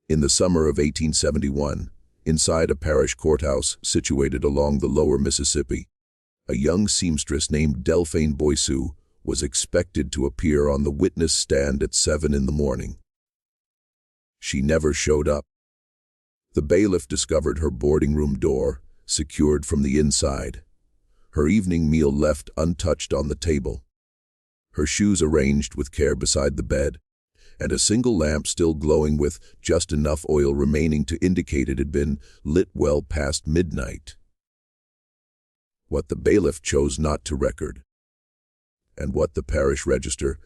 In the summer of 1871, inside a parish courthouse situated along the lower Mississippi, a young seamstress named Delphine Boissou was expected to appear on the witness stand at 7 in the morning. She never showed up. The bailiff discovered her boarding room door secured from the inside, her evening meal left untouched on the table, her shoes arranged with care beside the bed, and a single lamp still glowing with just enough oil remaining to indicate it had been lit well past midnight. What the bailiff chose not to record, and what the parish register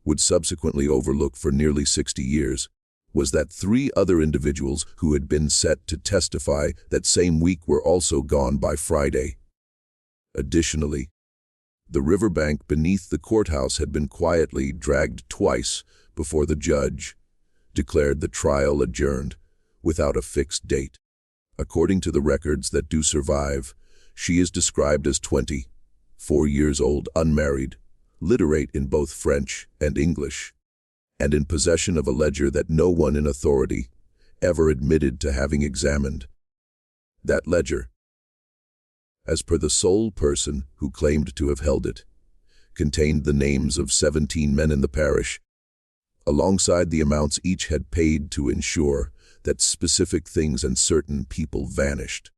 would subsequently overlook for nearly 60 years, was that 3 other individuals who had been set to testify that same week were also gone by Friday. Additionally, the riverbank beneath the courthouse had been quietly dragged twice before the judge declared the trial adjourned without a fixed date. According to the records that do survive, she is described as 24 years old, unmarried, literate in both French and English, and in possession of a ledger that no one in authority ever admitted to having examined. That ledger, as per the sole person who claimed to have held it, contained the names of 17 men in the parish, alongside the amounts each had paid to ensure that specific things and certain people vanished.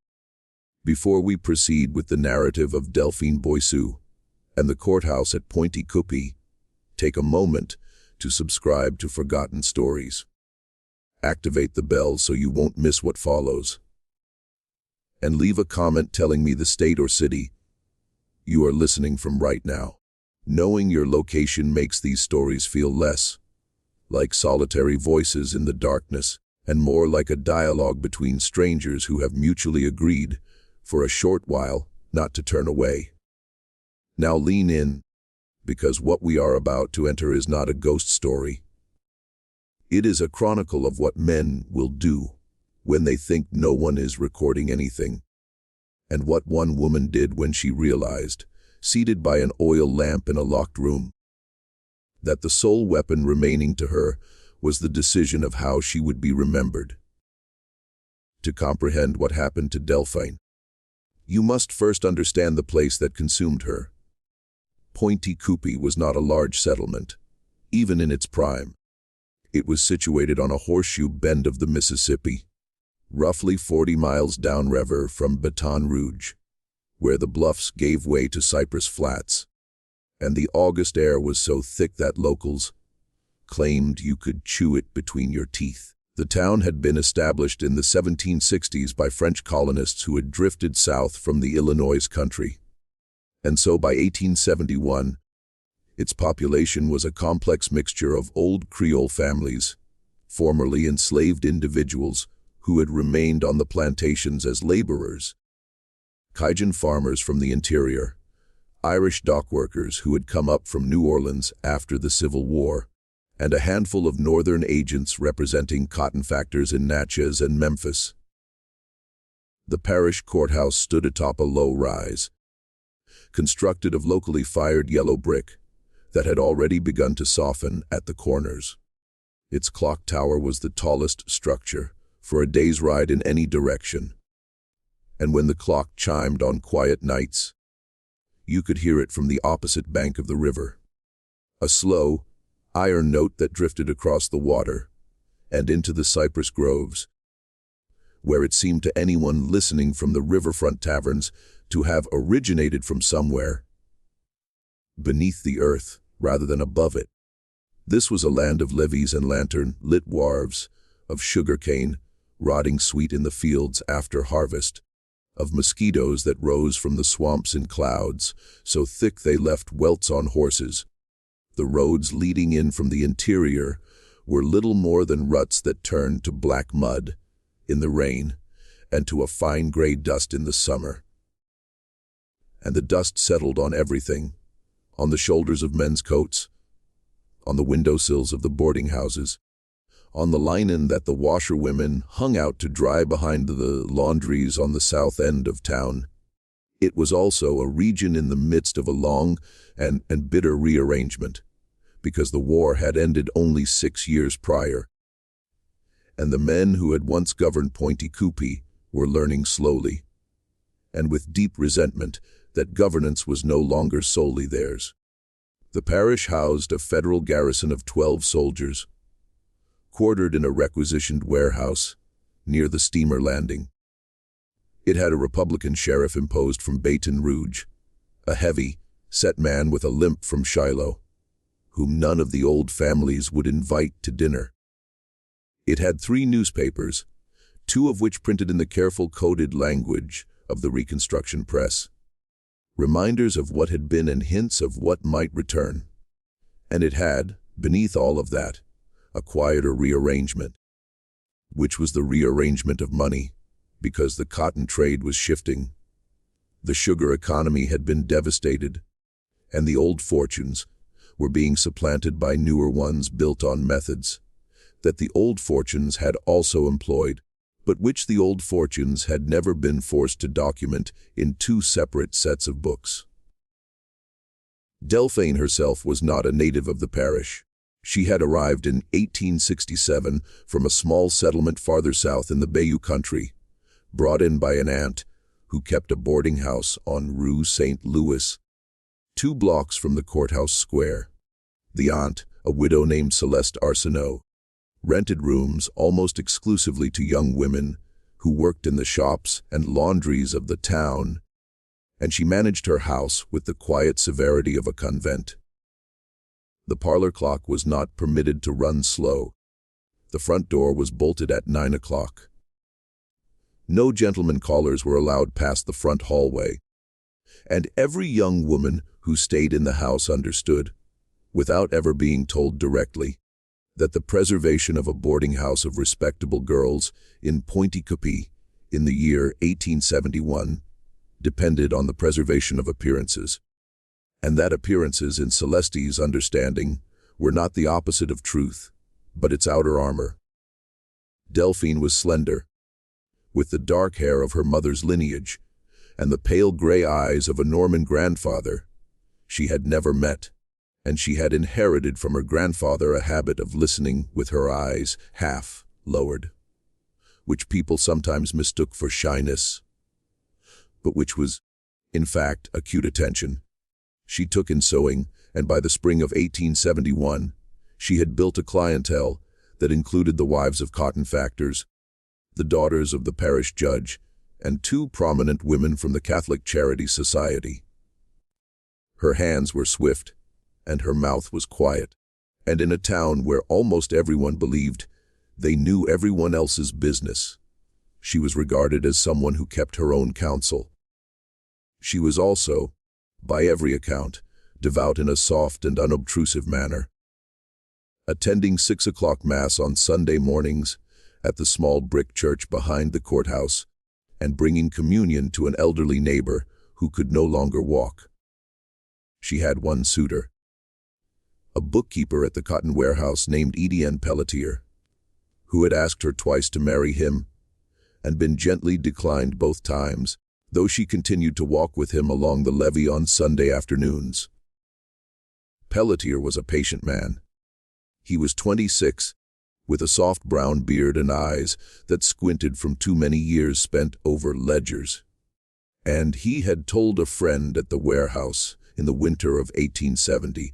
Before we proceed with the narrative of Delphine Boissou and the courthouse at Pointe Coupee, take a moment to subscribe to Forgotten Stories. Activate the bell so you won't miss what follows. And leave a comment telling me the state or city you are listening from right now. Knowing your location makes these stories feel less like solitary voices in the darkness and more like a dialogue between strangers who have mutually agreed, for a short while, not to turn away. Now lean in, because what we are about to enter is not a ghost story. It is a chronicle of what men will do when they think no one is recording anything, and what one woman did when she realized, seated by an oil lamp in a locked room, that the sole weapon remaining to her was the decision of how she would be remembered. To comprehend what happened to Delphine, you must first understand the place that consumed her. Pointe Coupee was not a large settlement, even in its prime. It was situated on a horseshoe bend of the Mississippi, roughly 40 miles downriver from Baton Rouge, where the bluffs gave way to cypress flats, and the August air was so thick that locals claimed you could chew it between your teeth. The town had been established in the 1760s by French colonists who had drifted south from the Illinois country, and so by 1871, its population was a complex mixture of old Creole families, formerly enslaved individuals who had remained on the plantations as laborers, Cajun farmers from the interior, Irish dockworkers who had come up from New Orleans after the Civil War, and a handful of northern agents representing cotton factors in Natchez and Memphis. The parish courthouse stood atop a low rise, constructed of locally fired yellow brick that had already begun to soften at the corners. Its clock tower was the tallest structure for a day's ride in any direction, and when the clock chimed on quiet nights, you could hear it from the opposite bank of the river, a slow, iron note that drifted across the water and into the cypress groves, where it seemed to anyone listening from the riverfront taverns to have originated from somewhere beneath the earth rather than above it. This was a land of levees and lantern-lit wharves, of sugar-cane rotting sweet in the fields after harvest, of mosquitoes that rose from the swamps in clouds, so thick they left welts on horses. The roads leading in from the interior were little more than ruts that turned to black mud in the rain and to a fine gray dust in the summer. And the dust settled on everything, on the shoulders of men's coats, on the windowsills of the boarding houses, on the linen that the washerwomen hung out to dry behind the laundries on the south end of town. It was also a region in the midst of a long and bitter rearrangement, because the war had ended only 6 years prior, and the men who had once governed Pointe Coupee were learning slowly, and with deep resentment, that governance was no longer solely theirs. The parish housed a federal garrison of 12 soldiers, quartered in a requisitioned warehouse near the steamer landing. It had a Republican sheriff imposed from Baton Rouge, a heavy, set man with a limp from Shiloh, whom none of the old families would invite to dinner. It had 3 newspapers, 2 of which printed in the careful coded language of the Reconstruction press, reminders of what had been and hints of what might return. And it had, beneath all of that, a quieter rearrangement, which was the rearrangement of money, because the cotton trade was shifting. The sugar economy had been devastated, and the old fortunes were being supplanted by newer ones built on methods that the old fortunes had also employed, but which the old fortunes had never been forced to document in 2 separate sets of books. Delphine herself was not a native of the parish. She had arrived in 1867 from a small settlement farther south in the Bayou country, brought in by an aunt who kept a boarding house on Rue St. Louis, 2 blocks from the courthouse square. The aunt, a widow named Celeste Arsenault, rented rooms almost exclusively to young women who worked in the shops and laundries of the town, and she managed her house with the quiet severity of a convent. The parlor clock was not permitted to run slow. The front door was bolted at 9 o'clock. No gentlemen callers were allowed past the front hallway, and every young woman who stayed in the house understood, without ever being told directly, that the preservation of a boarding house of respectable girls in Pointe Coupee in the year 1871 depended on the preservation of appearances, and that appearances in Celeste's understanding were not the opposite of truth, but its outer armor. Delphine was slender, with the dark hair of her mother's lineage and the pale gray eyes of a Norman grandfather she had never met, and she had inherited from her grandfather a habit of listening with her eyes half lowered, which people sometimes mistook for shyness, but which was, in fact, acute attention. She took in sewing, and by the spring of 1871, she had built a clientele that included the wives of cotton factors, the daughters of the parish judge, and 2 prominent women from the Catholic Charity Society. Her hands were swift, and her mouth was quiet, and in a town where almost everyone believed they knew everyone else's business, she was regarded as someone who kept her own counsel. She was also, by every account, devout in a soft and unobtrusive manner, attending 6 o'clock Mass on Sunday mornings at the small brick church behind the courthouse, and bringing communion to an elderly neighbor who could no longer walk. She had one suitor, a bookkeeper at the cotton warehouse named Etienne Pelletier, who had asked her twice to marry him, and been gently declined both times, though she continued to walk with him along the levee on Sunday afternoons. Pelletier was a patient man. He was 26, with a soft brown beard and eyes that squinted from too many years spent over ledgers. And he had told a friend at the warehouse in the winter of 1870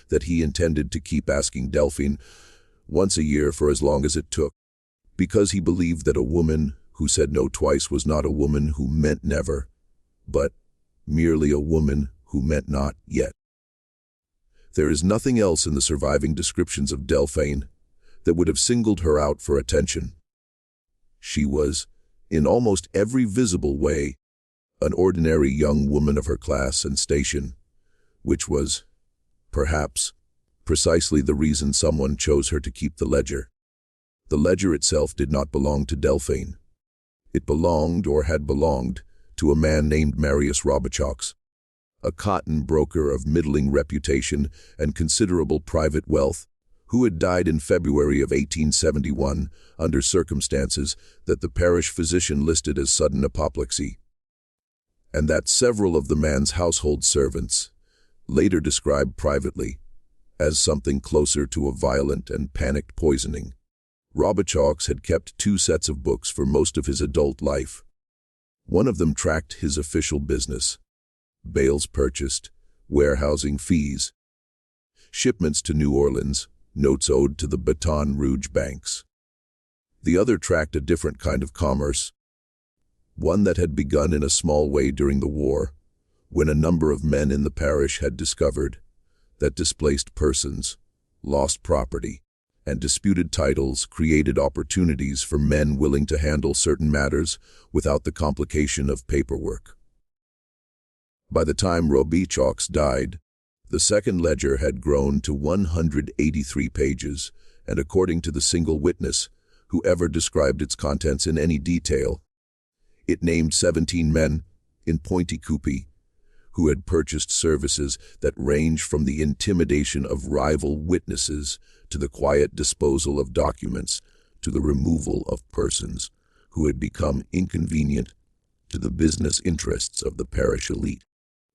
that he intended to keep asking Delphine once a year for as long as it took, because he believed that a woman who said no twice was not a woman who meant never, but merely a woman who meant not yet. There is nothing else in the surviving descriptions of Delphine that would have singled her out for attention. She was, in almost every visible way, an ordinary young woman of her class and station, which was, perhaps, precisely the reason someone chose her to keep the ledger. The ledger itself did not belong to Delphine. It belonged, or had belonged, to a man named Marius Robichaux, a cotton broker of middling reputation and considerable private wealth, who had died in February of 1871 under circumstances that the parish physician listed as sudden apoplexy, and that several of the man's household servants later described privately as something closer to a violent and panicked poisoning. Robichaux had kept 2 sets of books for most of his adult life. One of them tracked his official business: bales purchased, warehousing fees, shipments to New Orleans, notes owed to the Baton Rouge banks. The other tracked a different kind of commerce, one that had begun in a small way during the war, when a number of men in the parish had discovered that displaced persons, lost property, and disputed titles created opportunities for men willing to handle certain matters without the complication of paperwork. By the time Robichaux died, the second ledger had grown to 183 pages, and according to the single witness who ever described its contents in any detail, it named 17 men in Pointe Coupee who had purchased services that ranged from the intimidation of rival witnesses to the quiet disposal of documents to the removal of persons who had become inconvenient to the business interests of the parish elite.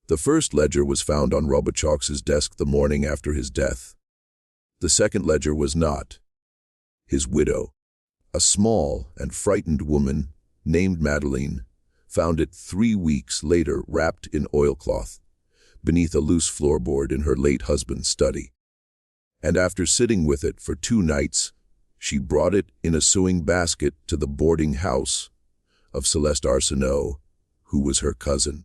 The first ledger was found on Robichaux's desk the morning after his death. The second ledger was not. His widow, a small and frightened woman named Madeleine, found it 3 weeks later wrapped in oilcloth beneath a loose floorboard in her late husband's study. And after sitting with it for 2 nights, she brought it in a sewing basket to the boarding house of Celeste Arsenault, who was her cousin.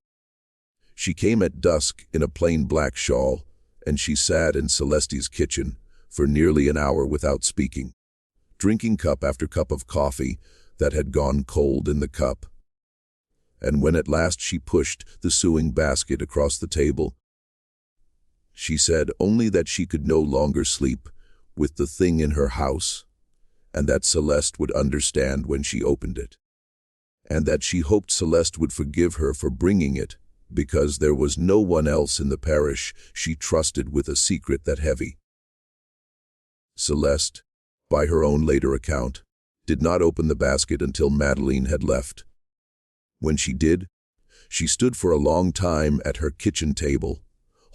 She came at dusk in a plain black shawl, and she sat in Celeste's kitchen for nearly an hour without speaking, drinking cup after cup of coffee that had gone cold in the cup. And when at last she pushed the sewing basket across the table, she said only that she could no longer sleep with the thing in her house, and that Celeste would understand when she opened it, and that she hoped Celeste would forgive her for bringing it, because there was no one else in the parish she trusted with a secret that heavy. Celeste, by her own later account, did not open the basket until Madeleine had left. When she did, she stood for a long time at her kitchen table,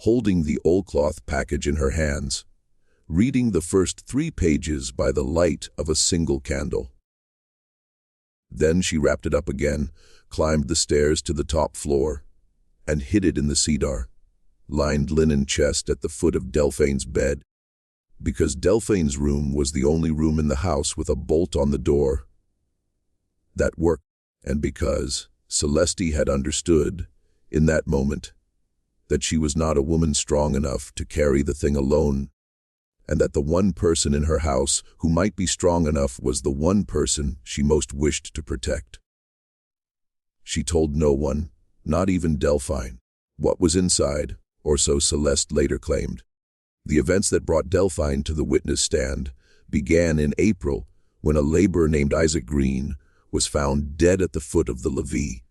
holding the oilcloth package in her hands, reading the first 3 pages by the light of a single candle. Then she wrapped it up again, climbed the stairs to the top floor, and hid it in the cedar-lined linen chest at the foot of Delphine's bed, because Delphine's room was the only room in the house with a bolt on the door that worked, and because Celeste had understood, in that moment, that she was not a woman strong enough to carry the thing alone, and that the one person in her house who might be strong enough was the one person she most wished to protect. She told no one, not even Delphine, what was inside, or so Celeste later claimed. The events that brought Delphine to the witness stand began in April, when a laborer named Isaac Green was found dead at the foot of the levee.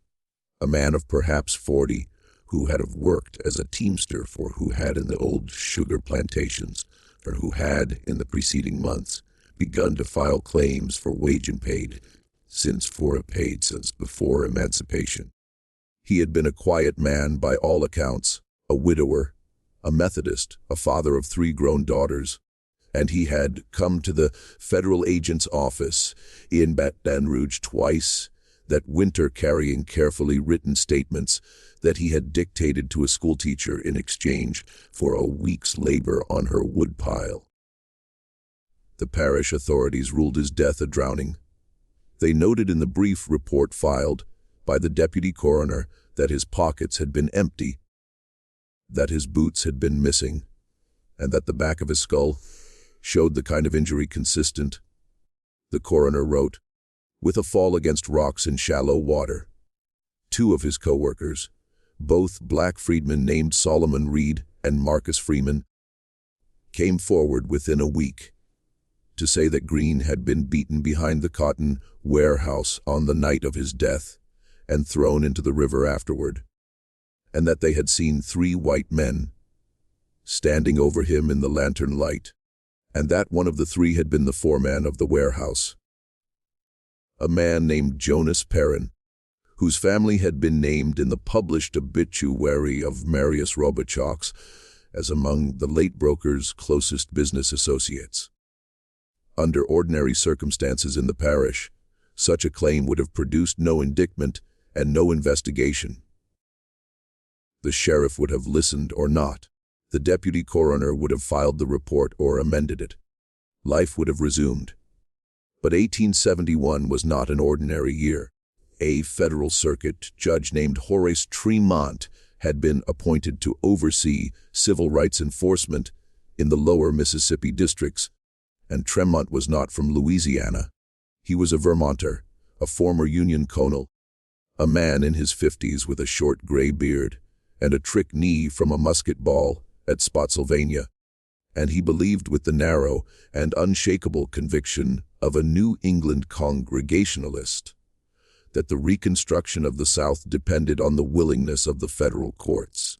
A man of perhaps 40, who had worked as a teamster for who had in the old sugar plantations, or who had, in the preceding months, begun to file claims for wage and paid since before emancipation. He had been a quiet man by all accounts, a widower, a Methodist, a father of 3 grown daughters, and he had come to the federal agent's office in Baton Rouge twice that winter carrying carefully written statements that he had dictated to a schoolteacher in exchange for a week's labor on her woodpile. The parish authorities ruled his death a drowning. They noted in the brief report filed by the deputy coroner that his pockets had been empty, that his boots had been missing, and that the back of his skull showed the kind of injury consistent, the coroner wrote, with a fall against rocks in shallow water. 2 of his co-workers, both black freedmen named Solomon Reed and Marcus Freeman, came forward within a week to say that Green had been beaten behind the cotton warehouse on the night of his death and thrown into the river afterward, and that they had seen 3 white men standing over him in the lantern light, and that one of the 3 had been the foreman of the warehouse, a man named Jonas Perrin, whose family had been named in the published obituary of Marius Robichaux as among the late broker's closest business associates. Under ordinary circumstances in the parish, such a claim would have produced no indictment and no investigation. The sheriff would have listened or not. The deputy coroner would have filed the report or amended it. Life would have resumed. But 1871 was not an ordinary year. A federal circuit judge named Horace Tremont had been appointed to oversee civil rights enforcement in the lower Mississippi districts, and Tremont was not from Louisiana. He was a Vermonter, a former Union colonel, a man in his 50s with a short gray beard and a trick knee from a musket ball at Spotsylvania, and he believed with the narrow and unshakable conviction of a New England Congregationalist that the reconstruction of the South depended on the willingness of the federal courts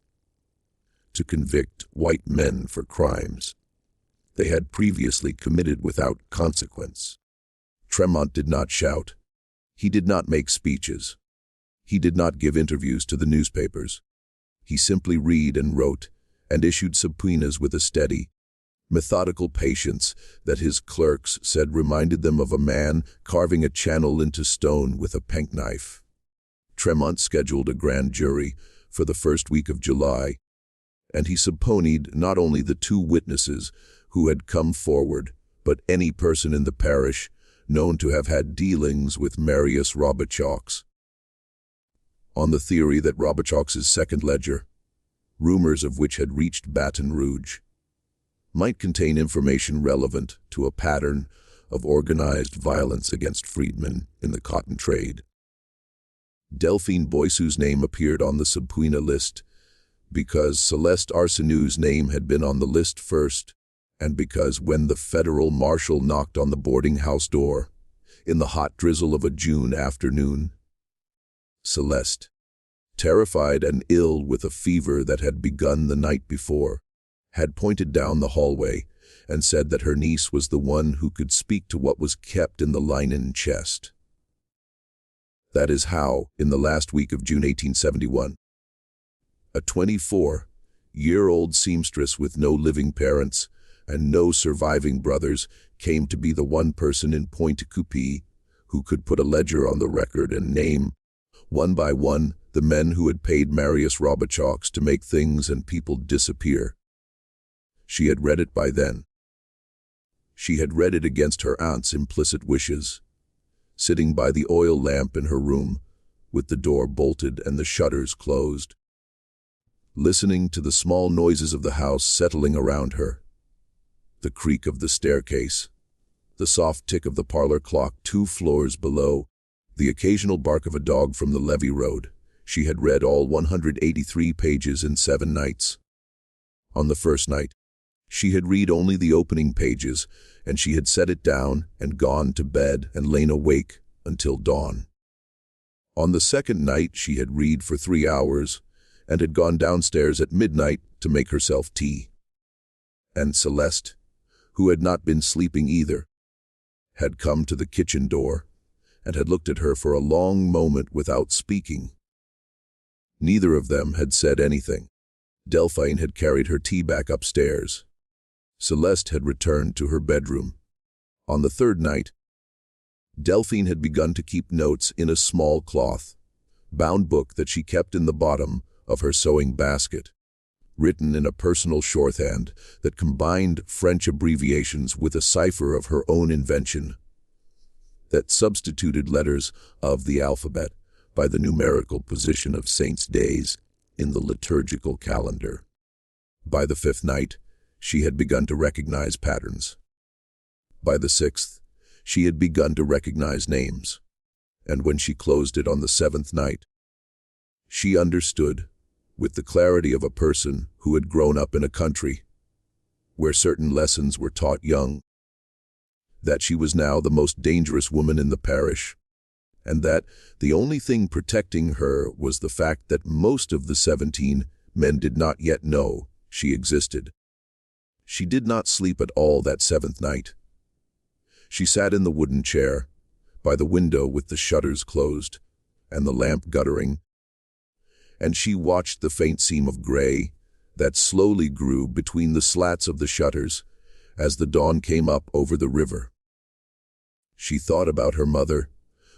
to convict white men for crimes they had previously committed without consequence. Tremont did not shout. He did not make speeches. He did not give interviews to the newspapers. He simply read and wrote and issued subpoenas with a steady, methodical patience that his clerks said reminded them of a man carving a channel into stone with a penknife. Tremont scheduled a grand jury for the first week of July, and he subpoenaed not only the 2 witnesses who had come forward, but any person in the parish known to have had dealings with Marius Robichaux. On the theory that Robichaux's second ledger, rumors of which had reached Baton Rouge, might contain information relevant to a pattern of organized violence against freedmen in the cotton trade. Delphine Boissou's name appeared on the subpoena list because Celeste Arsenault's name had been on the list first, and because when the federal marshal knocked on the boarding house door in the hot drizzle of a June afternoon, Celeste, terrified and ill with a fever that had begun the night before, had pointed down the hallway and said that her niece was the one who could speak to what was kept in the linen chest. That is how, in the last week of June 1871, a 24-year-old seamstress with no living parents and no surviving brothers came to be the one person in Pointe Coupee who could put a ledger on the record and name, one by one, the men who had paid Marius Robichaux to make things and people disappear. She had read it by then. She had read it against her aunt's implicit wishes, sitting by the oil lamp in her room, with the door bolted and the shutters closed, listening to the small noises of the house settling around her, the creak of the staircase, the soft tick of the parlor clock 2 floors below, the occasional bark of a dog from the levee road. She had read all 183 pages in 7 nights. On the first night, she had read only the opening pages, and she had set it down and gone to bed and lain awake until dawn. On the second night, she had read for 3 hours and had gone downstairs at midnight to make herself tea. And Celeste, who had not been sleeping either, had come to the kitchen door and had looked at her for a long moment without speaking. Neither of them had said anything. Delphine had carried her tea back upstairs. Celeste had returned to her bedroom. On the third night, Delphine had begun to keep notes in a small cloth-bound book that she kept in the bottom of her sewing basket, written in a personal shorthand that combined French abbreviations with a cipher of her own invention, that substituted letters of the alphabet by the numerical position of saints' days in the liturgical calendar. By the 5th night, she had begun to recognize patterns. By the 6th, she had begun to recognize names, and when she closed it on the 7th night, she understood, with the clarity of a person who had grown up in a country where certain lessons were taught young, that she was now the most dangerous woman in the parish, and that the only thing protecting her was the fact that most of the 17 men did not yet know she existed. She did not sleep at all that 7th night. She sat in the wooden chair, by the window with the shutters closed and the lamp guttering, and she watched the faint seam of gray that slowly grew between the slats of the shutters as the dawn came up over the river. She thought about her mother,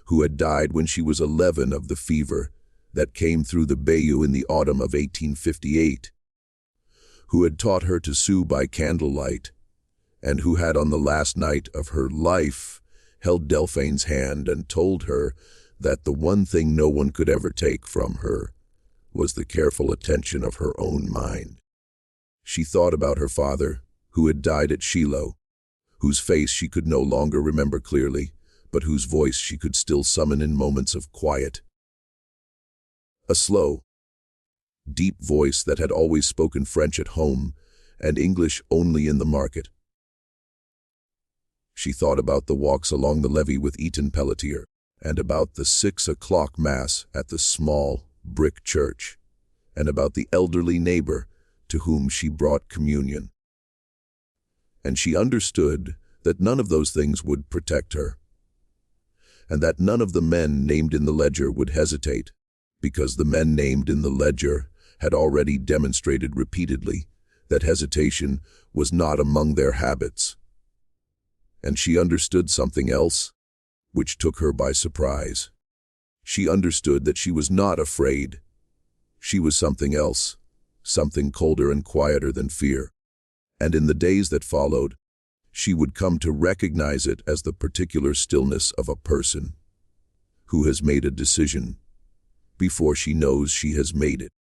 who had died when she was 11 of the fever that came through the bayou in the autumn of 1858, who had taught her to sew by candlelight, and who had on the last night of her life held Delphine's hand and told her that the one thing no one could ever take from her was the careful attention of her own mind. She thought about her father, who had died at Shiloh, whose face she could no longer remember clearly, but whose voice she could still summon in moments of quiet. A slow, deep voice that had always spoken French at home and English only in the market. She thought about the walks along the levee with Eaton Pelletier, and about the 6 o'clock mass at the small brick church, and about the elderly neighbor to whom she brought communion. And she understood that none of those things would protect her, and that none of the men named in the ledger would hesitate, because the men named in the ledger had already demonstrated repeatedly that hesitation was not among their habits. And she understood something else, which took her by surprise. She understood that she was not afraid. She was something else, something colder and quieter than fear. And in the days that followed, she would come to recognize it as the particular stillness of a person who has made a decision before she knows she has made it.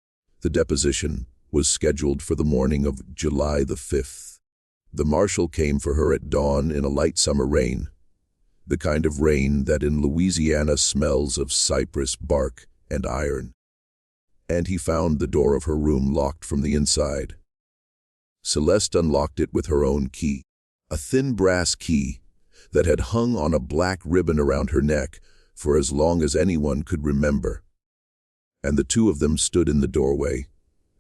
The deposition was scheduled for the morning of July the 5th. The marshal came for her at dawn in a light summer rain, the kind of rain that in Louisiana smells of cypress bark and iron. And he found the door of her room locked from the inside. Celeste unlocked it with her own key, a thin brass key that had hung on a black ribbon around her neck for as long as anyone could remember. And the two of them stood in the doorway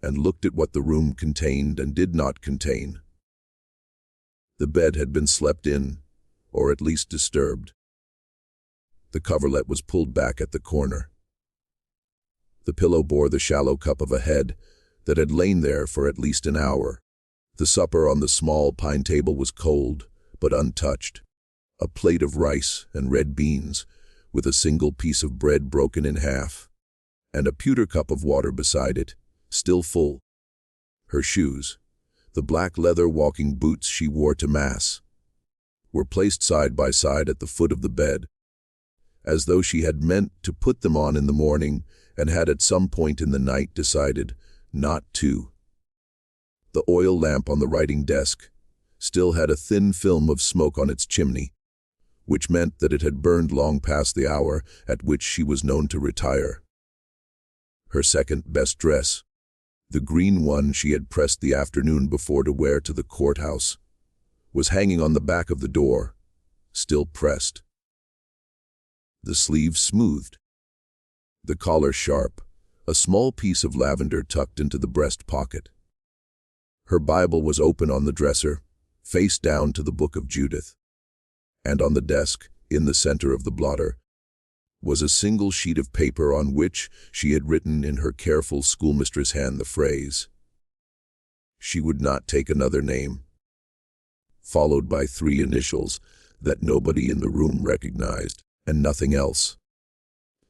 and looked at what the room contained and did not contain. The bed had been slept in, or at least disturbed. The coverlet was pulled back at the corner. The pillow bore the shallow cup of a head that had lain there for at least an hour. The supper on the small pine table was cold, but untouched. A plate of rice and red beans, with a single piece of bread broken in half, and a pewter cup of water beside it, still full. Her shoes, the black leather walking boots she wore to Mass, were placed side by side at the foot of the bed, as though she had meant to put them on in the morning and had at some point in the night decided not to. The oil lamp on the writing desk still had a thin film of smoke on its chimney, which meant that it had burned long past the hour at which she was known to retire. Her second best dress, the green one she had pressed the afternoon before to wear to the courthouse, was hanging on the back of the door, still pressed. The sleeves smoothed, the collar sharp, a small piece of lavender tucked into the breast pocket. Her Bible was open on the dresser, face down to the Book of Judith. And on the desk, in the center of the blotter, was a single sheet of paper on which she had written in her careful schoolmistress hand the phrase, "She would not take another name," followed by 3 initials that nobody in the room recognized, and nothing else.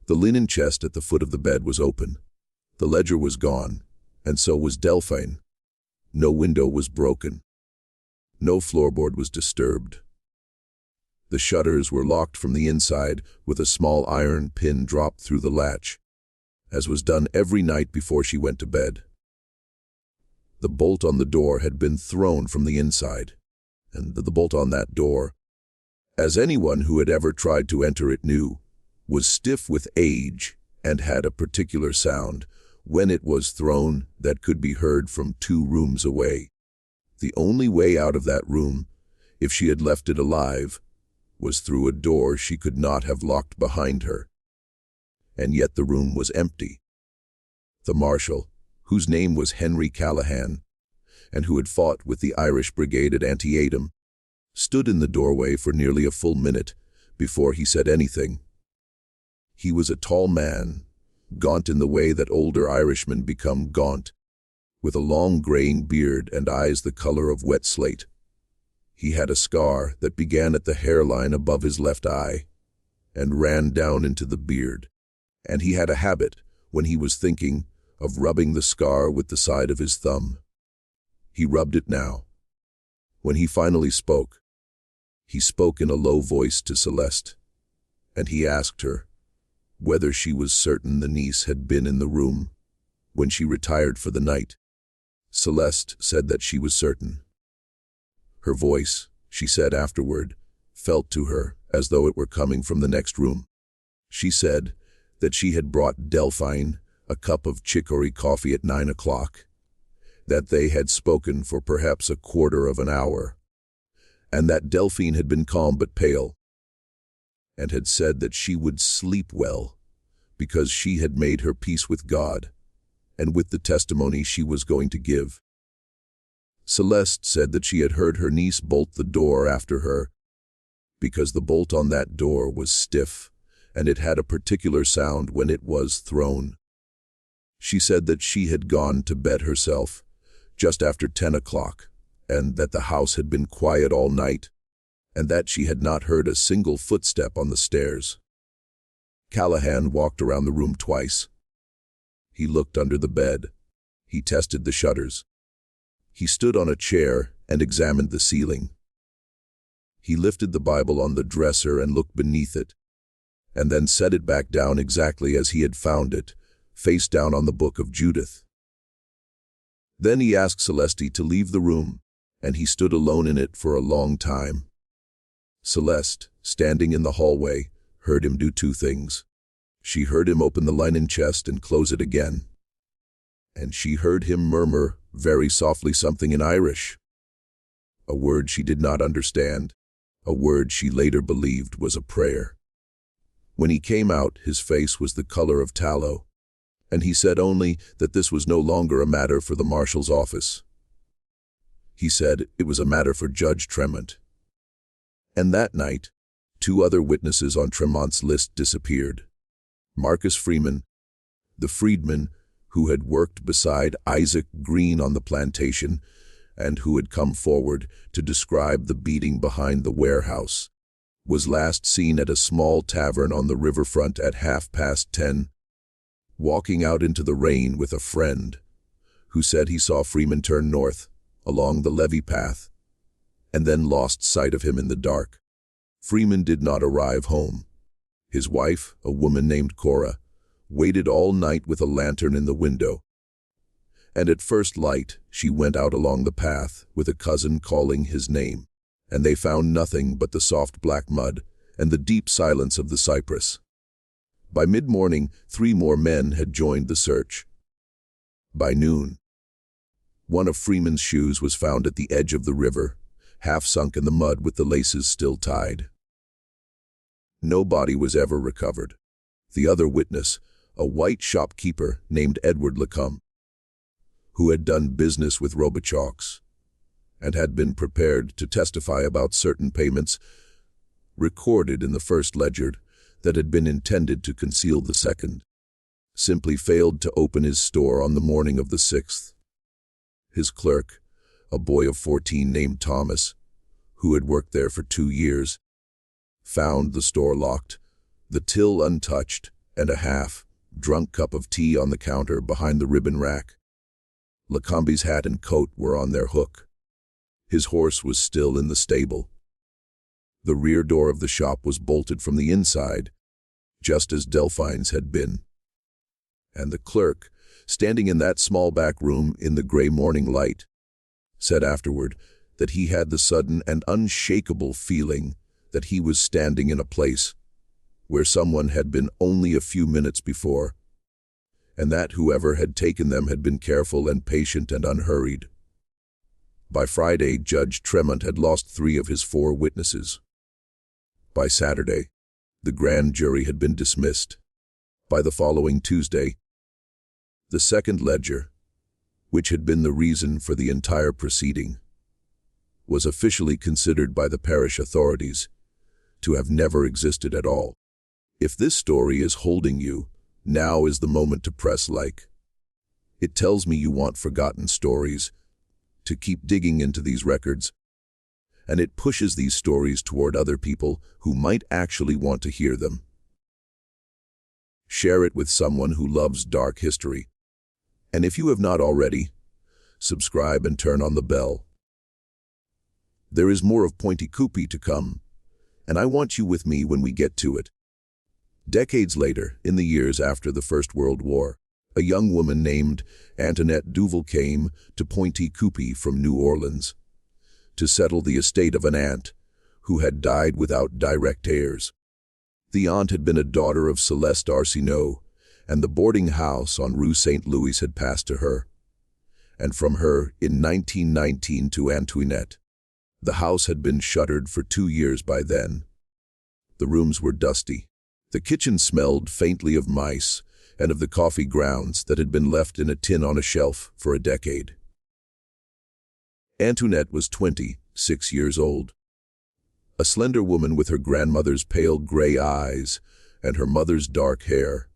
The linen chest at the foot of the bed was open. The ledger was gone, and so was Delphine. No window was broken. No floorboard was disturbed. The shutters were locked from the inside with a small iron pin dropped through the latch, as was done every night before she went to bed. The bolt on the door had been thrown from the inside, and the bolt on that door, as anyone who had ever tried to enter it knew, was stiff with age and had a particular sound when it was thrown that could be heard from 2 rooms away. The only way out of that room, if she had left it alive, was through a door she could not have locked behind her. And yet the room was empty. The marshal, whose name was Henry Callahan, and who had fought with the Irish Brigade at Antietam, stood in the doorway for nearly a full minute before he said anything. He was a tall man, gaunt in the way that older Irishmen become gaunt, with a long graying beard and eyes the color of wet slate. He had a scar that began at the hairline above his left eye and ran down into the beard. And he had a habit, when he was thinking, of rubbing the scar with the side of his thumb. He rubbed it now. When he finally spoke, he spoke in a low voice to Celeste, and he asked her whether she was certain the niece had been in the room when she retired for the night. Celeste said that she was certain. Her voice, she said afterward, felt to her as though it were coming from the next room. She said that she had brought Delphine a cup of chicory coffee at 9 o'clock, that they had spoken for perhaps a quarter of an hour, and that Delphine had been calm but pale, and had said that she would sleep well because she had made her peace with God and with the testimony she was going to give. Celeste said that she had heard her niece bolt the door after her because the bolt on that door was stiff and it had a particular sound when it was thrown. She said that she had gone to bed herself just after 10 o'clock and that the house had been quiet all night and that she had not heard a single footstep on the stairs. Callahan walked around the room twice. He looked under the bed. He tested the shutters. He stood on a chair and examined the ceiling. He lifted the Bible on the dresser and looked beneath it, and then set it back down exactly as he had found it, face down on the book of Judith. Then he asked Celeste to leave the room, and he stood alone in it for a long time. Celeste, standing in the hallway, heard him do two things. She heard him open the linen chest and close it again, and she heard him murmur very softly something in Irish, a word she did not understand, a word she later believed was a prayer. When he came out, his face was the color of tallow, and he said only that this was no longer a matter for the marshal's office. He said it was a matter for Judge Tremont. And that night, two other witnesses on Tremont's list disappeared. Marcus Freeman, the freedman who had worked beside Isaac Green on the plantation and who had come forward to describe the beating behind the warehouse, was last seen at a small tavern on the riverfront at 10:30, walking out into the rain with a friend who said he saw Freeman turn north along the levee path and then lost sight of him in the dark. Freeman did not arrive home. His wife, a woman named Cora, waited all night with a lantern in the window, and at first light she went out along the path with a cousin calling his name, and they found nothing but the soft black mud and the deep silence of the cypress. By mid-morning, 3 more men had joined the search. By noon, one of Freeman's shoes was found at the edge of the river, half sunk in the mud with the laces still tied. No body was ever recovered. The other witness, a white shopkeeper named Edward Lacombe, who had done business with Robichaux and had been prepared to testify about certain payments recorded in the first ledger that had been intended to conceal the second, simply failed to open his store on the morning of the 6th. His clerk, a boy of 14 named Thomas, who had worked there for 2 years, found the store locked, the till untouched, and a half-drunk cup of tea on the counter behind the ribbon rack. Lacombe's hat and coat were on their hook. His horse was still in the stable. The rear door of the shop was bolted from the inside, just as Delphine's had been. And the clerk, standing in that small back room in the gray morning light, said afterward that he had the sudden and unshakable feeling that he was standing in a place where someone had been only a few minutes before, and that whoever had taken them had been careful and patient and unhurried. By Friday, Judge Tremont had lost 3 of his 4 witnesses. By Saturday, the grand jury had been dismissed. By the following Tuesday, the second ledger, which had been the reason for the entire proceeding, was officially considered by the parish authorities to have never existed at all. If this story is holding you, now is the moment to press like. It tells me you want forgotten stories, to keep digging into these records, and it pushes these stories toward other people who might actually want to hear them. Share it with someone who loves dark history. And if you have not already, subscribe and turn on the bell. There is more of Pointe Coupee to come, and I want you with me when we get to it. Decades later, in the years after the First World War, a young woman named Antoinette Duval came to Pointe Coupee from New Orleans to settle the estate of an aunt who had died without direct heirs. The aunt had been a daughter of Celeste Arsenault, and the boarding house on Rue St. Louis had passed to her. And from her, in 1919, to Antoinette. The house had been shuttered for 2 years by then. The rooms were dusty. The kitchen smelled faintly of mice and of the coffee grounds that had been left in a tin on a shelf for a decade. Antoinette was 26 years old. A slender woman with her grandmother's pale gray eyes and her mother's dark hair,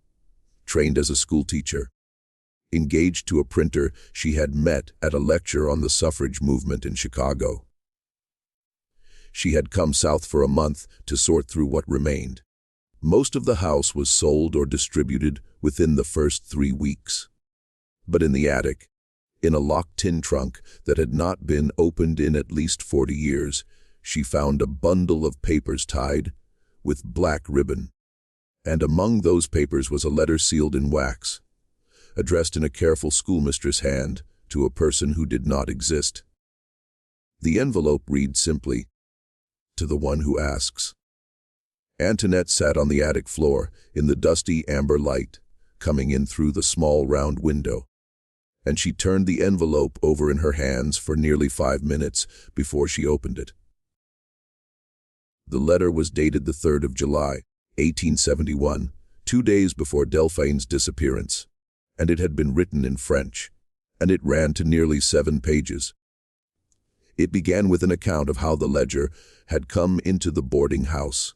trained as a schoolteacher. Engaged to a printer she had met at a lecture on the suffrage movement in Chicago. She had come south for a month to sort through what remained. Most of the house was sold or distributed within the first 3 weeks. But in the attic, in a locked tin trunk that had not been opened in at least 40 years, she found a bundle of papers tied with black ribbon. And among those papers was a letter sealed in wax, addressed in a careful schoolmistress hand to a person who did not exist. The envelope read simply, "To the one who asks." Antoinette sat on the attic floor in the dusty amber light coming in through the small round window, and she turned the envelope over in her hands for nearly 5 minutes before she opened it. The letter was dated the 3rd of July, 1871, 2 days before Delphine's disappearance, and it had been written in French, and it ran to nearly 7 pages. It began with an account of how the ledger had come into the boarding house,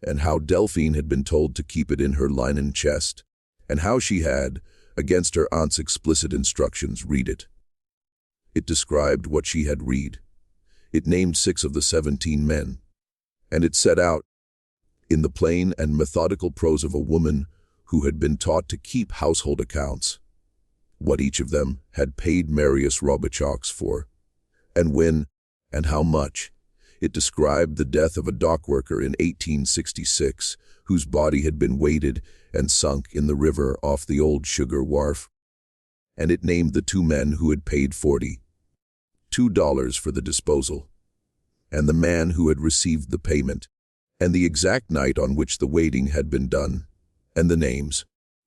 and how Delphine had been told to keep it in her linen chest, and how she had, against her aunt's explicit instructions, read it. It described what she had read. It named 6 of the 17 men, and it set out, in the plain and methodical prose of a woman who had been taught to keep household accounts, what each of them had paid Marius Robichaux for, and when, and how much. It described the death of a dock worker in 1866, whose body had been weighted and sunk in the river off the old sugar wharf, and it named the 2 men who had paid $42 for the disposal, and the man who had received the payment, and the exact night on which the weighting had been done, and the names.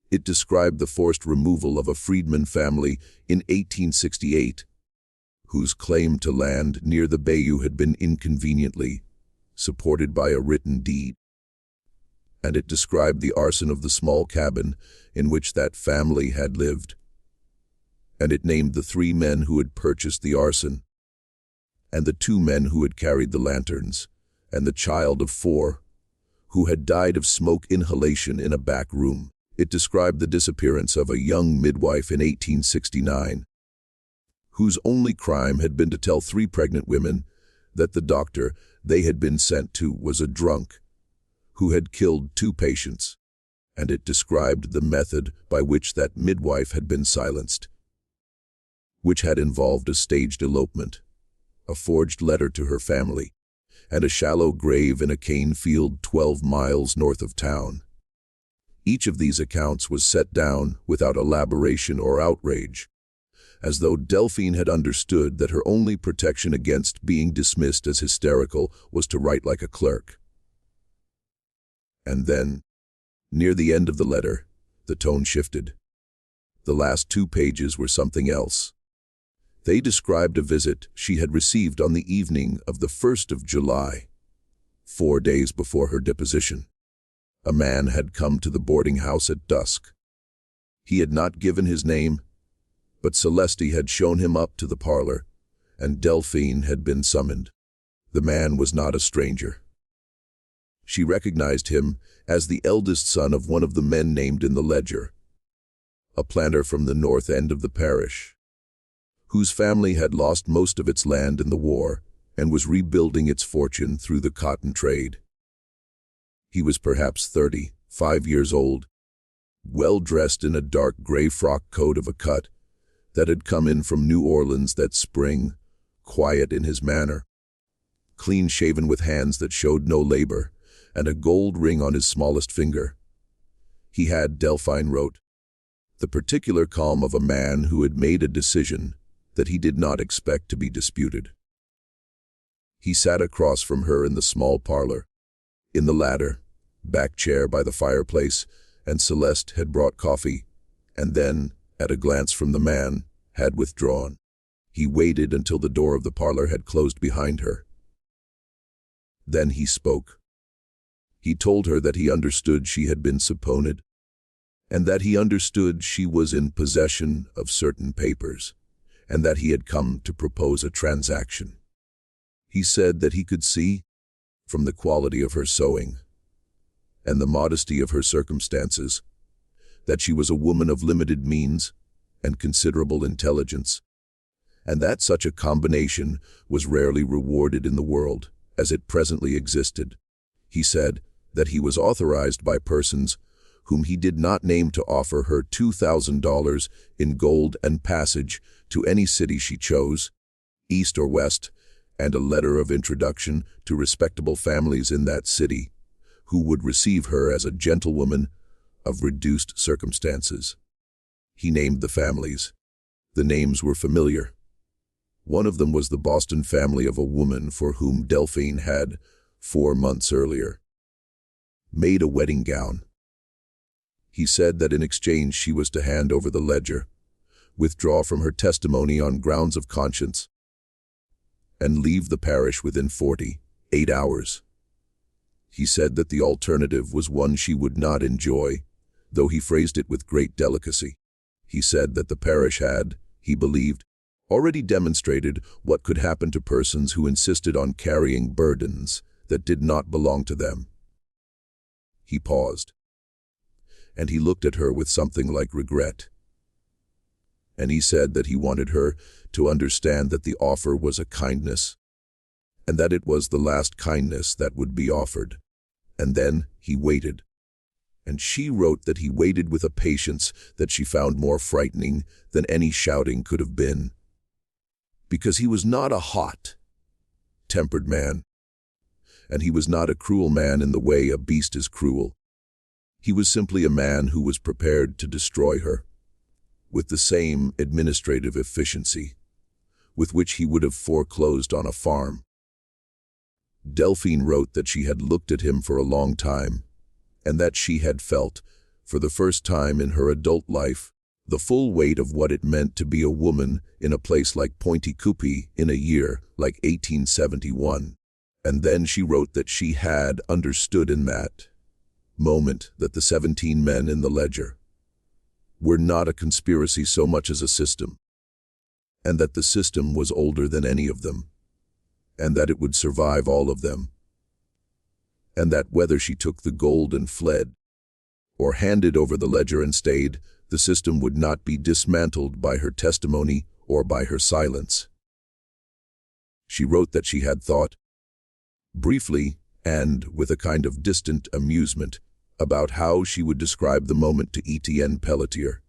It described the forced removal of a freedman family in 1868, whose claim to land near the bayou had been inconveniently supported by a written deed. And it described the arson of the small cabin in which that family had lived. And it named the 3 men who had purchased the arson, and the 2 men who had carried the lanterns, and the child of 4, who had died of smoke inhalation in a back room. It described the disappearance of a young midwife in 1869, whose only crime had been to tell 3 pregnant women that the doctor they had been sent to was a drunk, who had killed 2 patients, and it described the method by which that midwife had been silenced, which had involved a staged elopement, a forged letter to her family, and a shallow grave in a cane field 12 miles north of town. Each of these accounts was set down without elaboration or outrage, as though Delphine had understood that her only protection against being dismissed as hysterical was to write like a clerk. And then, near the end of the letter, the tone shifted. The last 2 pages were something else. They described a visit she had received on the evening of the 1st of July, 4 days before her deposition. A man had come to the boarding house at dusk. He had not given his name, but Celeste had shown him up to the parlor, and Delphine had been summoned. The man was not a stranger. She recognized him as the eldest son of one of the men named in the ledger, a planter from the north end of the parish, whose family had lost most of its land in the war and was rebuilding its fortune through the cotton trade. He was perhaps 35 years old, well-dressed in a dark gray frock coat of a cut that had come in from New Orleans that spring, quiet in his manner, clean-shaven with hands that showed no labor, and a gold ring on his smallest finger. He had, Delphine wrote, the particular calm of a man who had made a decision that he did not expect to be disputed. He sat across from her in the small parlor, in the latter, back chair by the fireplace, and Celeste had brought coffee, and then, at a glance from the man, had withdrawn. He waited until the door of the parlor had closed behind her. Then he spoke. He told her that he understood she had been subpoenaed, and that he understood she was in possession of certain papers, and that he had come to propose a transaction. He said that he could see, from the quality of her sewing, and the modesty of her circumstances, that she was a woman of limited means and considerable intelligence, and that such a combination was rarely rewarded in the world as it presently existed. He said that he was authorized by persons whom he did not name to offer her $2,000 in gold and passage to any city she chose, east or west, and a letter of introduction to respectable families in that city, who would receive her as a gentlewoman of reduced circumstances. He named the families. The names were familiar. One of them was the Boston family of a woman for whom Delphine had, 4 months earlier, made a wedding gown. He said that in exchange she was to hand over the ledger, withdraw from her testimony on grounds of conscience, and leave the parish within 48 hours. He said that the alternative was one she would not enjoy, though he phrased it with great delicacy. He said that the parish had, he believed, already demonstrated what could happen to persons who insisted on carrying burdens that did not belong to them. He paused, and he looked at her with something like regret. And he said that he wanted her to understand that the offer was a kindness, and that it was the last kindness that would be offered. And then he waited. And she wrote that he waited with a patience that she found more frightening than any shouting could have been. Because he was not a hot-tempered man, and he was not a cruel man in the way a beast is cruel. He was simply a man who was prepared to destroy her, with the same administrative efficiency with which he would have foreclosed on a farm. Delphine wrote that she had looked at him for a long time, and that she had felt, for the first time in her adult life, the full weight of what it meant to be a woman in a place like Pointe Coupee in a year like 1871. And then she wrote that she had understood in that moment that the 17 men in the ledger were not a conspiracy so much as a system, and that the system was older than any of them, and that it would survive all of them, and that whether she took the gold and fled, or handed over the ledger and stayed, the system would not be dismantled by her testimony or by her silence. She wrote that she had thought, briefly and with a kind of distant amusement, about how she would describe the moment to Etienne Pelletier,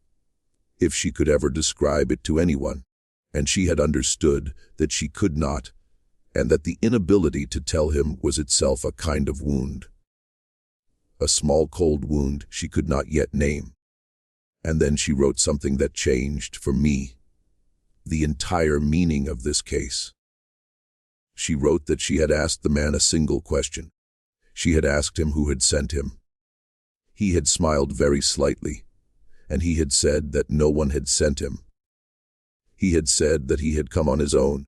if she could ever describe it to anyone, and she had understood that she could not, and that the inability to tell him was itself a kind of wound. A small cold wound she could not yet name. And then she wrote something that changed, for me, the entire meaning of this case. She wrote that she had asked the man a single question. She had asked him who had sent him. He had smiled very slightly, and he had said that no one had sent him. He had said that he had come on his own,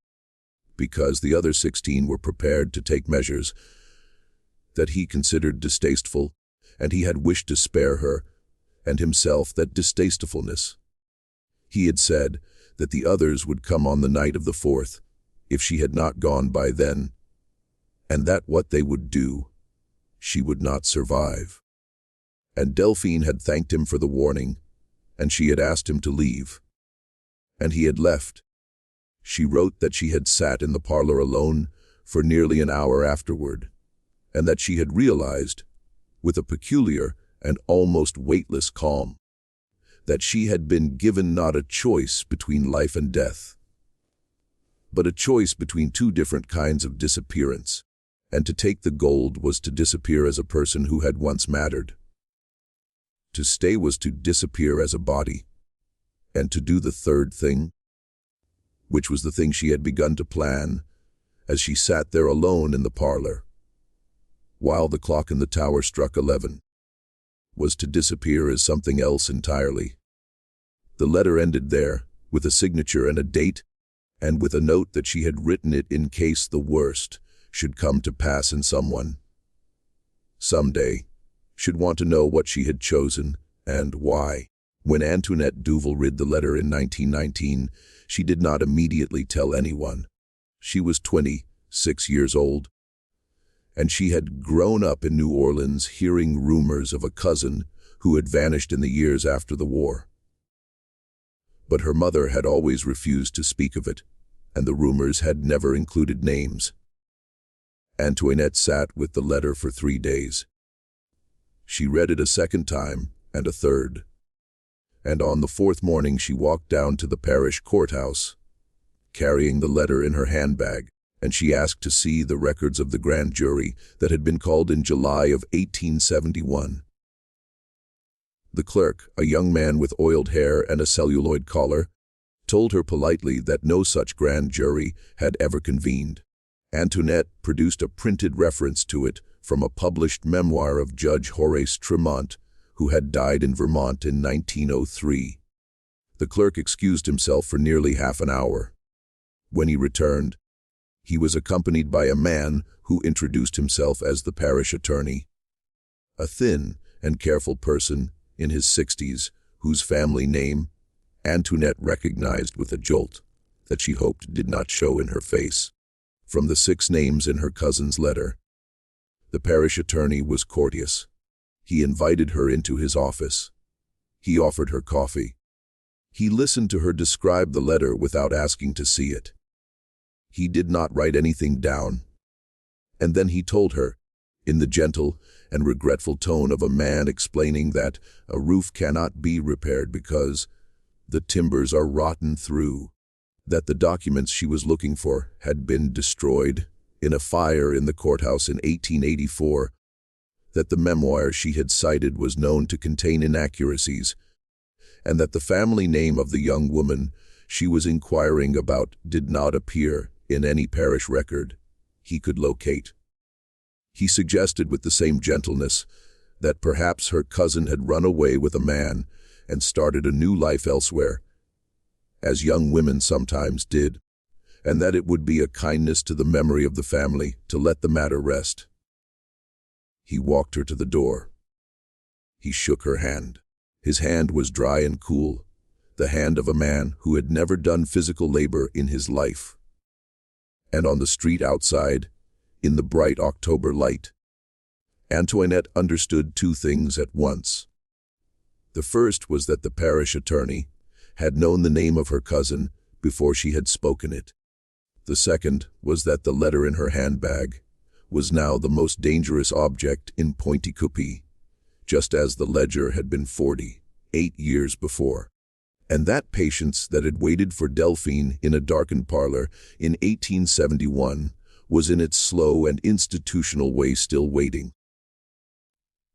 because the other 16 were prepared to take measures that he considered distasteful, and he had wished to spare her and himself that distastefulness. He had said that the others would come on the night of the 4th, if she had not gone by then, and that what they would do, she would not survive. And Delphine had thanked him for the warning, and she had asked him to leave. And he had left. She wrote that she had sat in the parlor alone, for nearly an hour afterward, and that she had realized, with a peculiar and almost weightless calm, that she had been given not a choice between life and death, but a choice between two different kinds of disappearance, and to take the gold was to disappear as a person who had once mattered. To stay was to disappear as a body, and to do the third thing, which was the thing she had begun to plan as she sat there alone in the parlor, while the clock in the tower struck 11, was to disappear as something else entirely. The letter ended there, with a signature and a date, and with a note that she had written it in case the worst should come to pass and someone, someday, should want to know what she had chosen and why. When Antoinette Duval read the letter in 1919, she did not immediately tell anyone. She was 26 years old, and she had grown up in New Orleans hearing rumors of a cousin who had vanished in the years after the war. But her mother had always refused to speak of it, and the rumors had never included names. Antoinette sat with the letter for 3 days. She read it a second time and a third, and on the fourth morning she walked down to the parish courthouse, carrying the letter in her handbag, and she asked to see the records of the grand jury that had been called in July of 1871. The clerk, a young man with oiled hair and a celluloid collar, told her politely that no such grand jury had ever convened. Antoinette produced a printed reference to it from a published memoir of Judge Horace Tremont, who had died in Vermont in 1903. The clerk excused himself for nearly half an hour. When he returned, he was accompanied by a man who introduced himself as the parish attorney, a thin and careful person in his 60s, whose family name Antoinette recognized with a jolt that she hoped did not show in her face. From the 6 names in her cousin's letter, the parish attorney was courteous. He invited her into his office. He offered her coffee. He listened to her describe the letter without asking to see it. He did not write anything down. And then he told her, in the gentle and regretful tone of a man explaining that a roof cannot be repaired because the timbers are rotten through, that the documents she was looking for had been destroyed in a fire in the courthouse in 1884, that the memoir she had cited was known to contain inaccuracies, and that the family name of the young woman she was inquiring about did not appear in any parish record he could locate. He suggested with the same gentleness that perhaps her cousin had run away with a man and started a new life elsewhere, as young women sometimes did, and that it would be a kindness to the memory of the family to let the matter rest. He walked her to the door. He shook her hand. His hand was dry and cool, the hand of a man who had never done physical labor in his life. And on the street outside, in the bright October light, Antoinette understood 2 things at once. The first was that the parish attorney had known the name of her cousin before she had spoken it. The second was that the letter in her handbag was now the most dangerous object in Pointe Coupee, just as the ledger had been 48 years before. And that patience that had waited for Delphine in a darkened parlor in 1871 was in its slow and institutional way still waiting.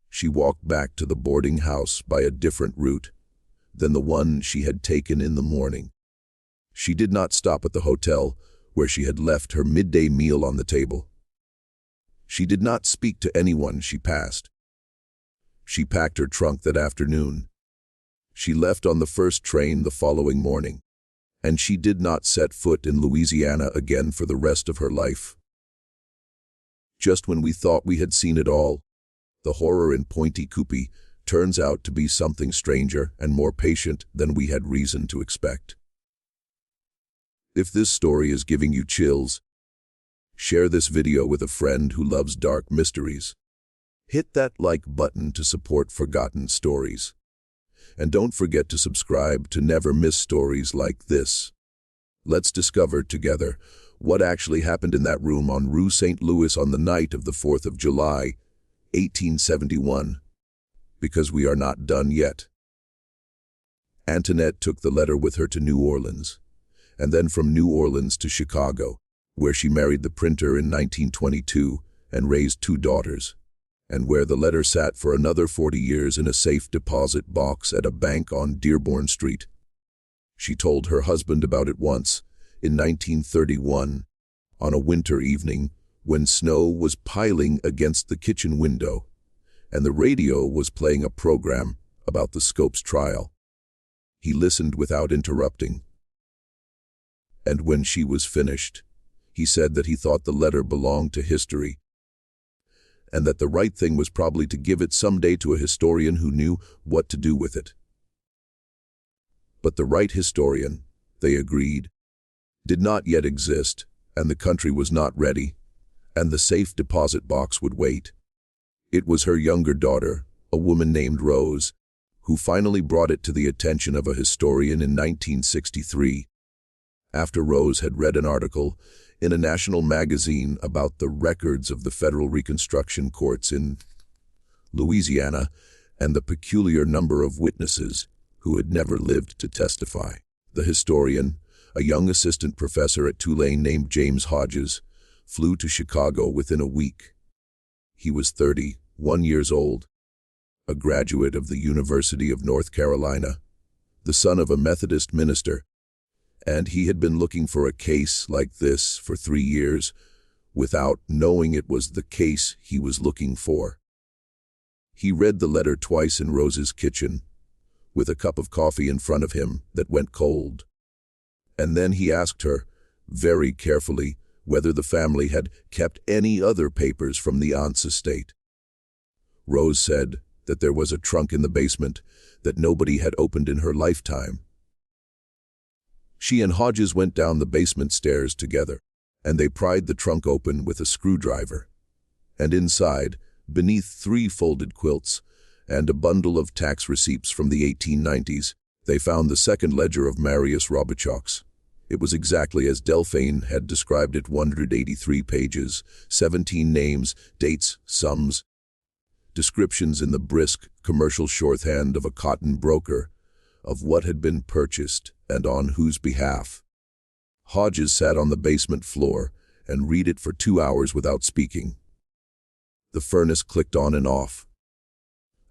She walked back to the boarding house by a different route than the one she had taken in the morning. She did not stop at the hotel where she had left her midday meal on the table. She did not speak to anyone she passed. She packed her trunk that afternoon. She left on the first train the following morning, and she did not set foot in Louisiana again for the rest of her life. Just when we thought we had seen it all, the horror in Pointe Coupee turns out to be something stranger and more patient than we had reason to expect. If this story is giving you chills, share this video with a friend who loves dark mysteries. Hit that like button to support forgotten stories. And don't forget to subscribe to never miss stories like this. Let's discover together What actually happened in that room on Rue St. Louis on the night of the 4th of July, 1871? Because we are not done yet. Antoinette took the letter with her to New Orleans, and then from New Orleans to Chicago, where she married the printer in 1922 and raised 2 daughters, and where the letter sat for another 40 years in a safe deposit box at a bank on Dearborn Street. She told her husband about it once, in 1931, on a winter evening when snow was piling against the kitchen window, and the radio was playing a program about the Scopes trial. He listened without interrupting. And when she was finished, he said that he thought the letter belonged to history, and that the right thing was probably to give it someday to a historian who knew what to do with it. But the right historian, they agreed, did not yet exist, and the country was not ready, and the safe deposit box would wait. It was her younger daughter, a woman named Rose, who finally brought it to the attention of a historian in 1963, after Rose had read an article in a national magazine about the records of the federal Reconstruction courts in Louisiana and the peculiar number of witnesses who had never lived to testify. The historian, a young assistant professor at Tulane named James Hodges, flew to Chicago within a week. He was 31 years old, a graduate of the University of North Carolina, the son of a Methodist minister, and he had been looking for a case like this for 3 years without knowing it was the case he was looking for. He read the letter twice in Rose's kitchen, with a cup of coffee in front of him that went cold. And then he asked her, very carefully, whether the family had kept any other papers from the aunt's estate. Rose said that there was a trunk in the basement that nobody had opened in her lifetime. She and Hodges went down the basement stairs together, and they pried the trunk open with a screwdriver. And inside, beneath 3 folded quilts and a bundle of tax receipts from the 1890s, they found the second ledger of Marius Robichaud's. It was exactly as Delphine had described it, 183 pages, 17 names, dates, sums, descriptions in the brisk commercial shorthand of a cotton broker of what had been purchased and on whose behalf. Hodges sat on the basement floor and read it for 2 hours without speaking. The furnace clicked on and off.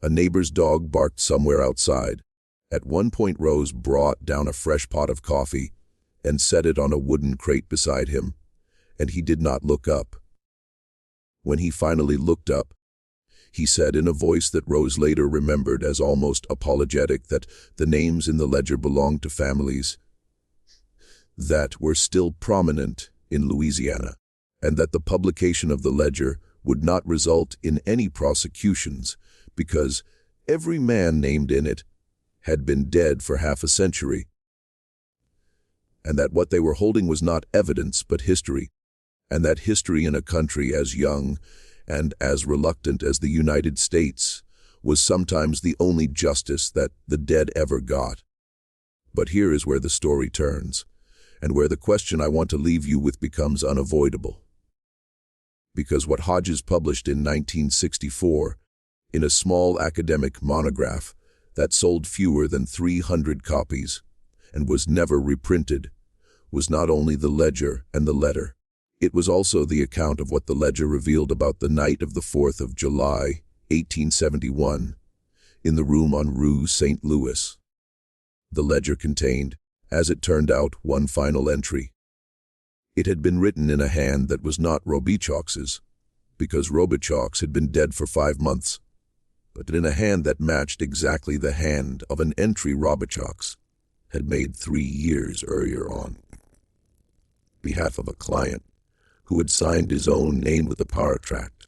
A neighbor's dog barked somewhere outside. At one point Rose brought down a fresh pot of coffee and set it on a wooden crate beside him, and he did not look up. When he finally looked up, he said in a voice that Rose later remembered as almost apologetic that the names in the ledger belonged to families that were still prominent in Louisiana, and that the publication of the ledger would not result in any prosecutions because every man named in it had been dead for half a century, and that what they were holding was not evidence but history, and that history in a country as young and as reluctant as the United States was sometimes the only justice that the dead ever got. But here is where the story turns, and where the question I want to leave you with becomes unavoidable. Because what Hodges published in 1964, in a small academic monograph that sold fewer than 300 copies and was never reprinted, was not only the ledger and the letter. It was also the account of what the ledger revealed about the night of the 4th of July, 1871, in the room on Rue St. Louis. The ledger contained, as it turned out, one final entry. It had been written in a hand that was not Robichaud's, because Robichaud had been dead for 5 months, but in a hand that matched exactly the hand of an entry Robichaud had made 3 years earlier on behalf of a client who had signed his own name with the power tract,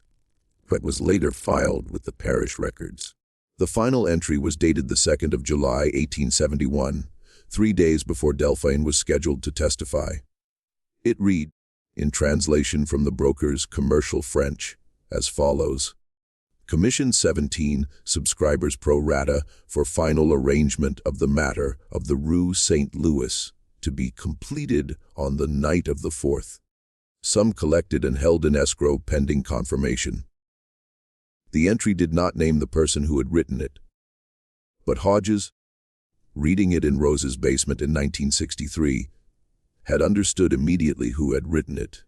but was later filed with the parish records. The final entry was dated the 2nd of July, 1871, 3 days before Delphine was scheduled to testify. It read, in translation from the broker's commercial French, as follows: Commission 17, subscribers pro rata for final arrangement of the matter of the Rue St. Louis to be completed on the night of the 4th. some collected and held in escrow pending confirmation. The entry did not name the person who had written it, but Hodges, reading it in Rose's basement in 1963, had understood immediately who had written it,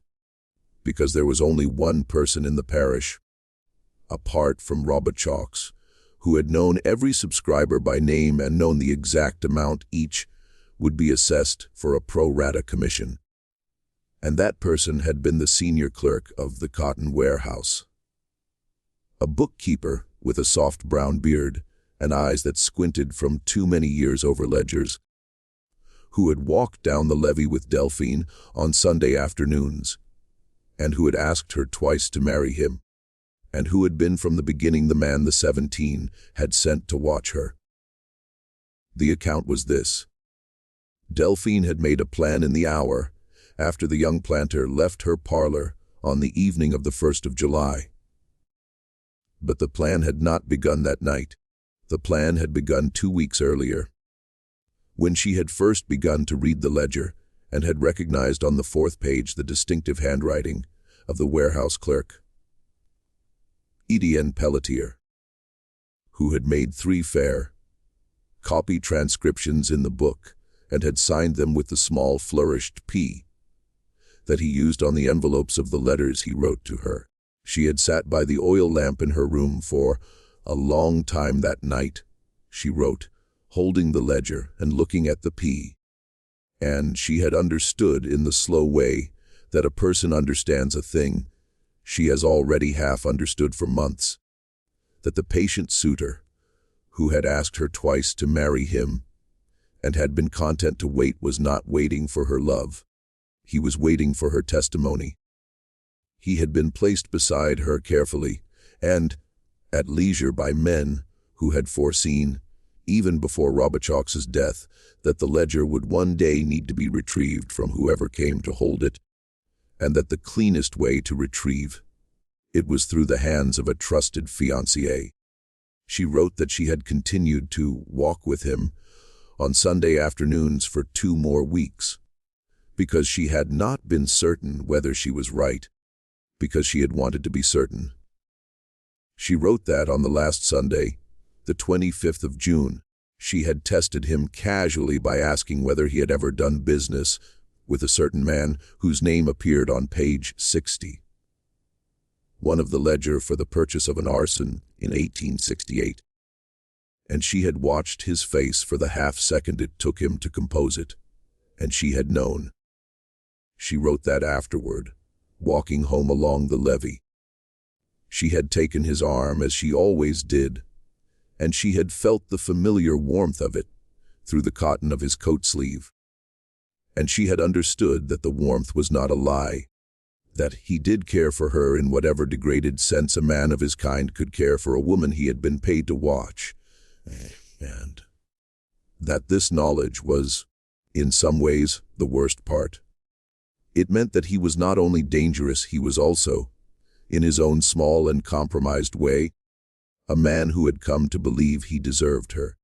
because there was only one person in the parish, apart from Robert Chalks, who had known every subscriber by name and known the exact amount each would be assessed for a pro rata commission. And that person had been the senior clerk of the cotton warehouse. A bookkeeper with a soft brown beard and eyes that squinted from too many years over ledgers, who had walked down the levee with Delphine on Sunday afternoons, and who had asked her twice to marry him, and who had been from the beginning the man the 17 had sent to watch her. The account was this. Delphine had made a plan in the hour after the young planter left her parlor on the evening of the 1st of July. But the plan had not begun that night. The plan had begun 2 weeks earlier, when she had first begun to read the ledger and had recognized on the 4th page the distinctive handwriting of the warehouse clerk, Etienne Pelletier, who had made 3 fair copy transcriptions in the book and had signed them with the small flourished P that he used on the envelopes of the letters he wrote to her. She had sat by the oil lamp in her room for a long time that night, she wrote, holding the ledger and looking at the P. And she had understood in the slow way that a person understands a thing she has already half understood for months, that the patient suitor, who had asked her twice to marry him and had been content to wait, was not waiting for her love. He was waiting for her testimony. He had been placed beside her carefully and at leisure by men who had foreseen, even before Robert Chalks's death, that the ledger would one day need to be retrieved from whoever came to hold it, and that the cleanest way to retrieve it was through the hands of a trusted fiancé. She wrote that she had continued to walk with him on Sunday afternoons for 2 more weeks, because she had not been certain whether she was right, because she had wanted to be certain. She wrote that on the last Sunday, the 25th of June, she had tested him casually by asking whether he had ever done business with a certain man whose name appeared on page 60, one of the ledger for the purchase of an arson in 1868. And she had watched his face for the half-second it took him to compose it, and she had known. She wrote that afterward, walking home along the levee. She had taken his arm as she always did, and she had felt the familiar warmth of it through the cotton of his coat sleeve. And she had understood that the warmth was not a lie, that he did care for her in whatever degraded sense a man of his kind could care for a woman he had been paid to watch, and that this knowledge was, in some ways, the worst part. It meant that he was not only dangerous, he was also, in his own small and compromised way, a man who had come to believe he deserved her.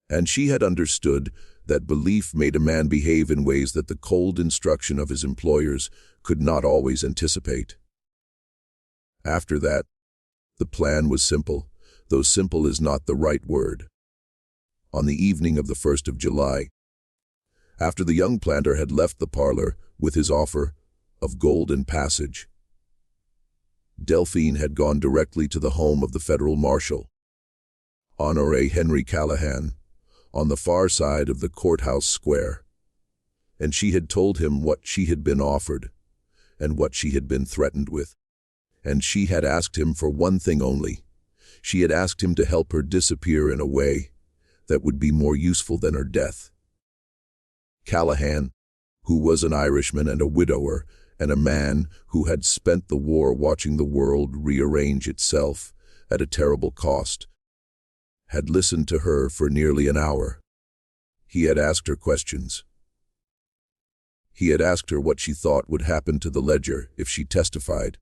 And she had understood that belief made a man behave in ways that the cold instruction of his employers could not always anticipate. After that, the plan was simple, though simple is not the right word. On the evening of the 1st of July, after the young planter had left the parlor with his offer of golden passage, Delphine had gone directly to the home of the federal marshal, Honoré Henry Callahan, on the far side of the courthouse square, and she had told him what she had been offered and what she had been threatened with. And she had asked him for one thing only. She had asked him to help her disappear in a way that would be more useful than her death. Callahan, who was an Irishman and a widower, and a man who had spent the war watching the world rearrange itself at a terrible cost, had listened to her for nearly an hour. He had asked her questions. He had asked her what she thought would happen to the ledger if she testified,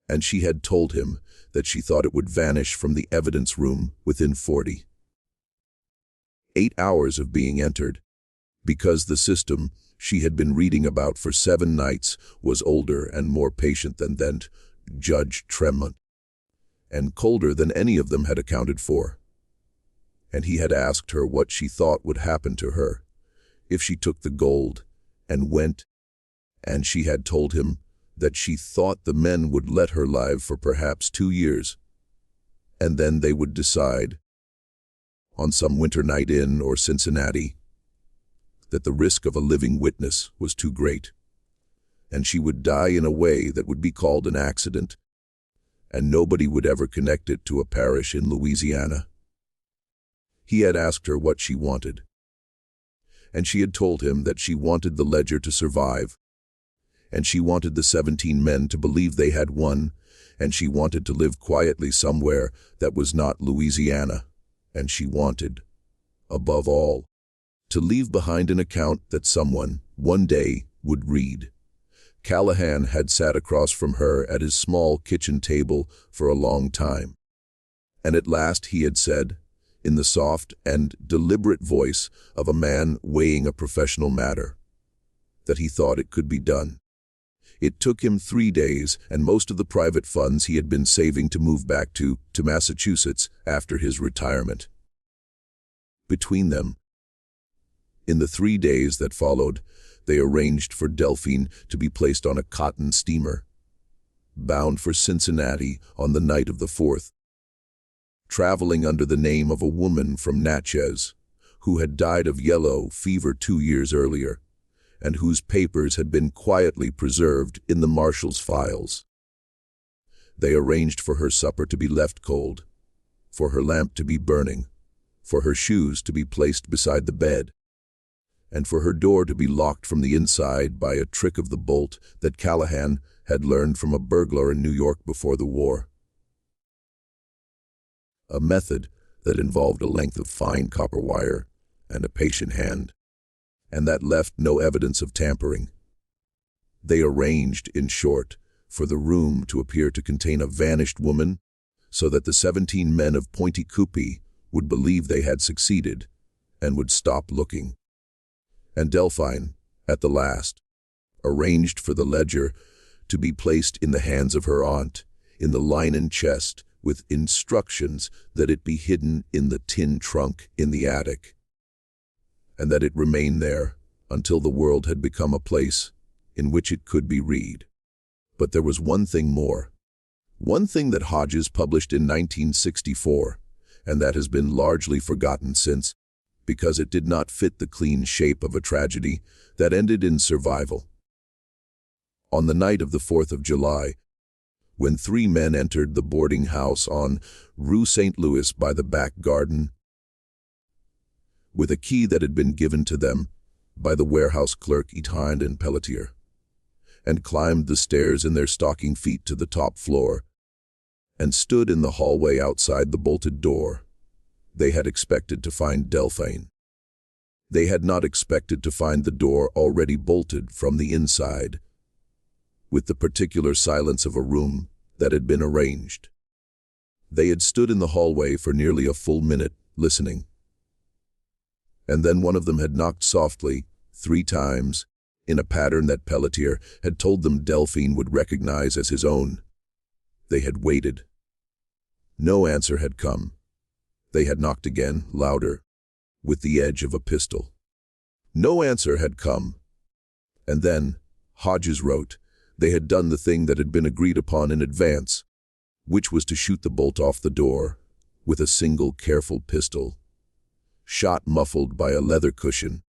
and she had told him that she thought it would vanish from the evidence room within 48 hours of being entered, because the system, she had been reading about for 7 nights was older and more patient than Judge Tremont, and colder than any of them had accounted for. And he had asked her what she thought would happen to her if she took the gold and went, and she had told him that she thought the men would let her live for perhaps 2 years, and then they would decide, on some winter night in or Cincinnati, that the risk of a living witness was too great, and she would die in a way that would be called an accident, and nobody would ever connect it to a parish in Louisiana. He had asked her what she wanted, and she had told him that she wanted the ledger to survive, and she wanted the 17 men to believe they had won, and she wanted to live quietly somewhere that was not Louisiana, and she wanted, above all, to leave behind an account that someone, one day, would read. Callahan had sat across from her at his small kitchen table for a long time, and at last he had said, in the soft and deliberate voice of a man weighing a professional matter, that he thought it could be done. It took him 3 days and most of the private funds he had been saving to move back to Massachusetts after his retirement. Between them, in the 3 days that followed, they arranged for Delphine to be placed on a cotton steamer, bound for Cincinnati on the night of the 4th, traveling under the name of a woman from Natchez, who had died of yellow fever 2 years earlier, and whose papers had been quietly preserved in the marshal's files. They arranged for her supper to be left cold, for her lamp to be burning, for her shoes to be placed beside the bed, and for her door to be locked from the inside by a trick of the bolt that Callahan had learned from a burglar in New York before the war. A method that involved a length of fine copper wire and a patient hand, and that left no evidence of tampering. They arranged, in short, for the room to appear to contain a vanished woman, so that the 17 men of Pointe Coupee would believe they had succeeded and would stop looking. And Delphine, at the last, arranged for the ledger to be placed in the hands of her aunt in the linen chest with instructions that it be hidden in the tin trunk in the attic, and that it remain there until the world had become a place in which it could be read. But there was one thing more, one thing that Hodges published in 1964, and that has been largely forgotten since, because it did not fit the clean shape of a tragedy that ended in survival. On the night of the 4th of July, when 3 men entered the boarding house on Rue St. Louis by the back garden, with a key that had been given to them by the warehouse clerk Etienne and Pelletier, and climbed the stairs in their stocking feet to the top floor, and stood in the hallway outside the bolted door, they had expected to find Delphine. They had not expected to find the door already bolted from the inside, with the particular silence of a room that had been arranged. They had stood in the hallway for nearly a full minute, listening. And then one of them had knocked softly, 3 times, in a pattern that Pelletier had told them Delphine would recognize as his own. They had waited. No answer had come. They had knocked again, louder, with the edge of a pistol. No answer had come. And then, Hodges wrote, they had done the thing that had been agreed upon in advance, which was to shoot the bolt off the door with a single careful pistol, shot muffled by a leather cushion,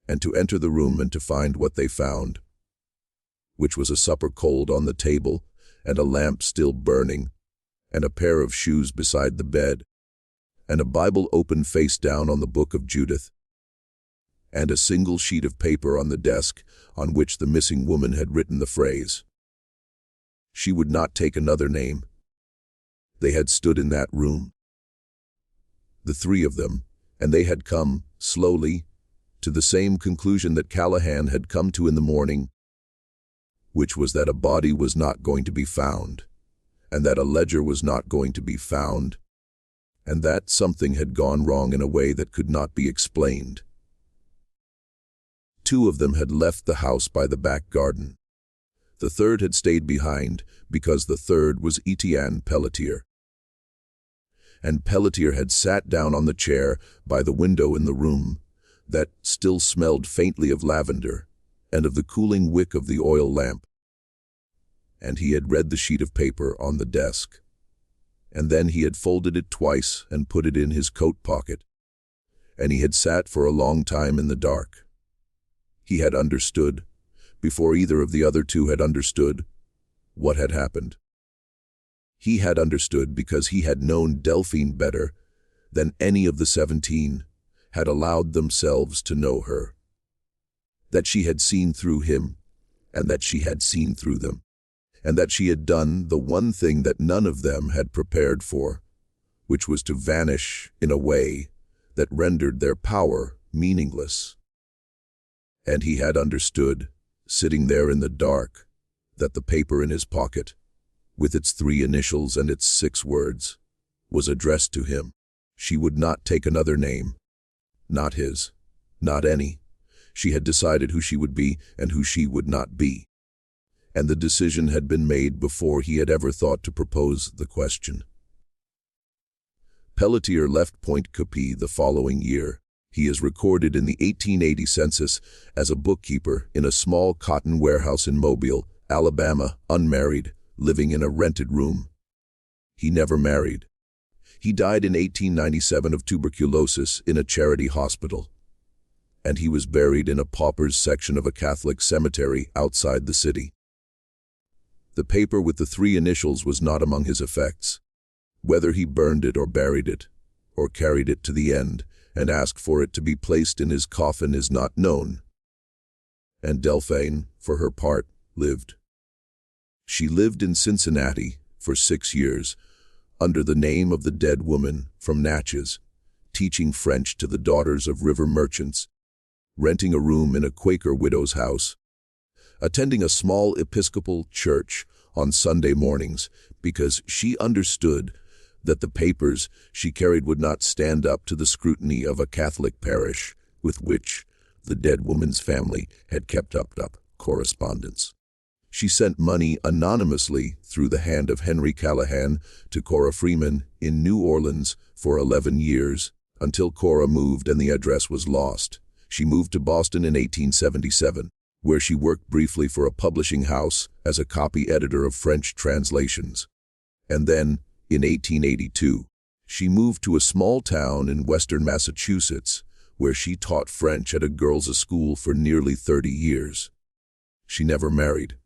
and to enter the room and to find what they found, which was a supper cold on the table and a lamp still burning, and a pair of shoes beside the bed, and a Bible open face down on the book of Judith, and a single sheet of paper on the desk on which the missing woman had written the phrase. She would not take another name. They had stood in that room, the 3 of them, and they had come, slowly, to the same conclusion that Callahan had come to in the morning, which was that a body was not going to be found, and that a ledger was not going to be found, and that something had gone wrong in a way that could not be explained. 2 of them had left the house by the back garden. The third had stayed behind because the third was Etienne Pelletier. And Pelletier had sat down on the chair by the window in the room that still smelled faintly of lavender and of the cooling wick of the oil lamp. And he had read the sheet of paper on the desk. And then he had folded it twice and put it in his coat pocket. And he had sat for a long time in the dark. He had understood, before either of the other 2 had understood, what had happened. He had understood because he had known Delphine better than any of the 17 had allowed themselves to know her. That she had seen through him, and that she had seen through them, and that she had done the one thing that none of them had prepared for, which was to vanish in a way that rendered their power meaningless. And he had understood, sitting there in the dark, that the paper in his pocket, with its 3 initials and its 6 words, was addressed to him. She would not take another name. Not his. Not any. She had decided who she would be and who she would not be. And the decision had been made before he had ever thought to propose the question. Pelletier left Pointe Coupee the following year. He is recorded in the 1880 census as a bookkeeper in a small cotton warehouse in Mobile, Alabama, unmarried, living in a rented room. He never married. He died in 1897 of tuberculosis in a charity hospital. And he was buried in a pauper's section of a Catholic cemetery outside the city. The paper with the 3 initials was not among his effects. Whether he burned it or buried it, or carried it to the end, and asked for it to be placed in his coffin is not known. And Delphine, for her part, lived. She lived in Cincinnati for 6 years, under the name of the dead woman from Natchez, teaching French to the daughters of river merchants, renting a room in a Quaker widow's house, attending a small Episcopal church on Sunday mornings because she understood that the papers she carried would not stand up to the scrutiny of a Catholic parish with which the dead woman's family had kept up correspondence. She sent money anonymously through the hand of Henry Callahan to Cora Freeman in New Orleans for 11 years, until Cora moved and the address was lost. She moved to Boston in 1877, where she worked briefly for a publishing house as a copy editor of French translations. And then, in 1882, she moved to a small town in western Massachusetts, where she taught French at a girls' school for nearly 30 years. She never married.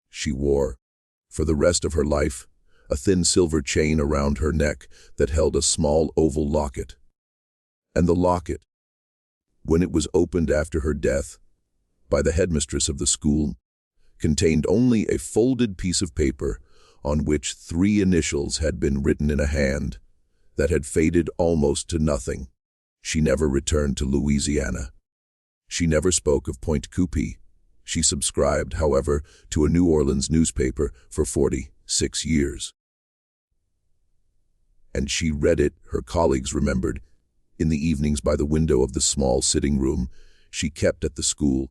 She wore, for the rest of her life, a thin silver chain around her neck that held a small oval locket. And the locket, when it was opened after her death, by the headmistress of the school, contained only a folded piece of paper on which 3 initials had been written in a hand that had faded almost to nothing. She never returned to Louisiana. She never spoke of Pointe Coupee. She subscribed, however, to a New Orleans newspaper for 46 years. And she read it, her colleagues remembered, in the evenings by the window of the small sitting room she kept at the school,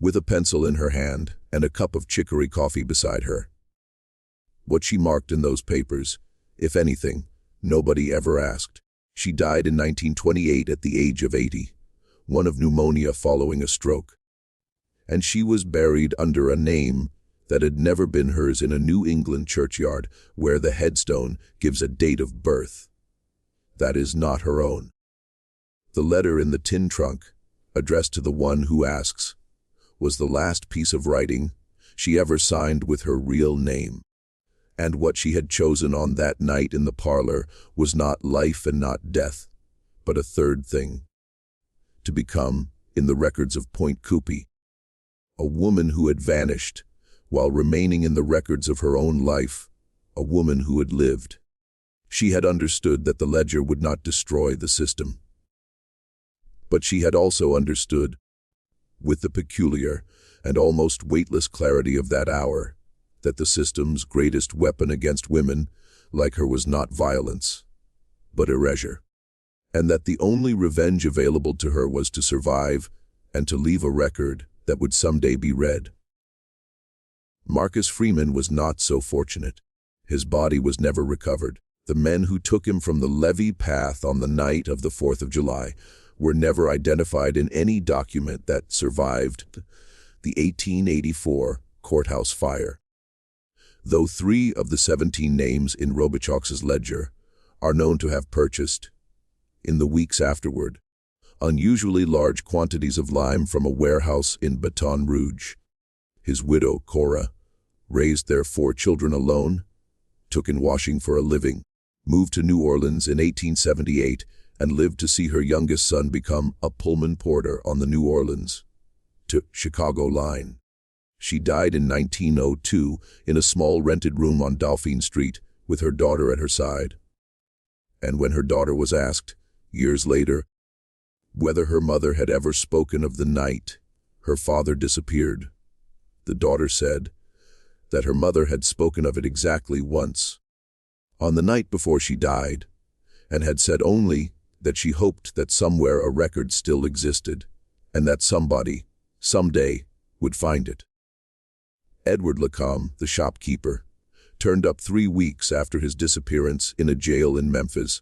with a pencil in her hand and a cup of chicory coffee beside her. What she marked in those papers, if anything, nobody ever asked. She died in 1928 at the age of 80, one of pneumonia following a stroke. And she was buried under a name that had never been hers in a New England churchyard where the headstone gives a date of birth. That is not her own. The letter in the tin trunk, addressed to the one who asks, was the last piece of writing she ever signed with her real name. And what she had chosen on that night in the parlor was not life and not death, but a third thing. To become, in the records of Pointe Coupee, a woman who had vanished, while remaining in the records of her own life, a woman who had lived. She had understood that the ledger would not destroy the system. But she had also understood, with the peculiar and almost weightless clarity of that hour, that the system's greatest weapon against women like her was not violence, but erasure, and that the only revenge available to her was to survive and to leave a record that would someday be read. Marcus Freeman was not so fortunate. His body was never recovered. The men who took him from the levee path on the night of the 4th of July were never identified in any document that survived the 1884 courthouse fire. Though 3 of the 17 names in Robichaux's ledger are known to have purchased, in the weeks afterward, unusually large quantities of lime from a warehouse in Baton Rouge. His widow, Cora, raised their 4 children alone, took in washing for a living, moved to New Orleans in 1878, and lived to see her youngest son become a Pullman porter on the New Orleans to Chicago line. She died in 1902 in a small rented room on Delphine Street with her daughter at her side. And when her daughter was asked, years later, whether her mother had ever spoken of the night her father disappeared, the daughter said that her mother had spoken of it exactly once, on the night before she died, and had said only that she hoped that somewhere a record still existed, and that somebody, someday, would find it. Edward Lacombe, the shopkeeper, turned up 3 weeks after his disappearance in a jail in Memphis,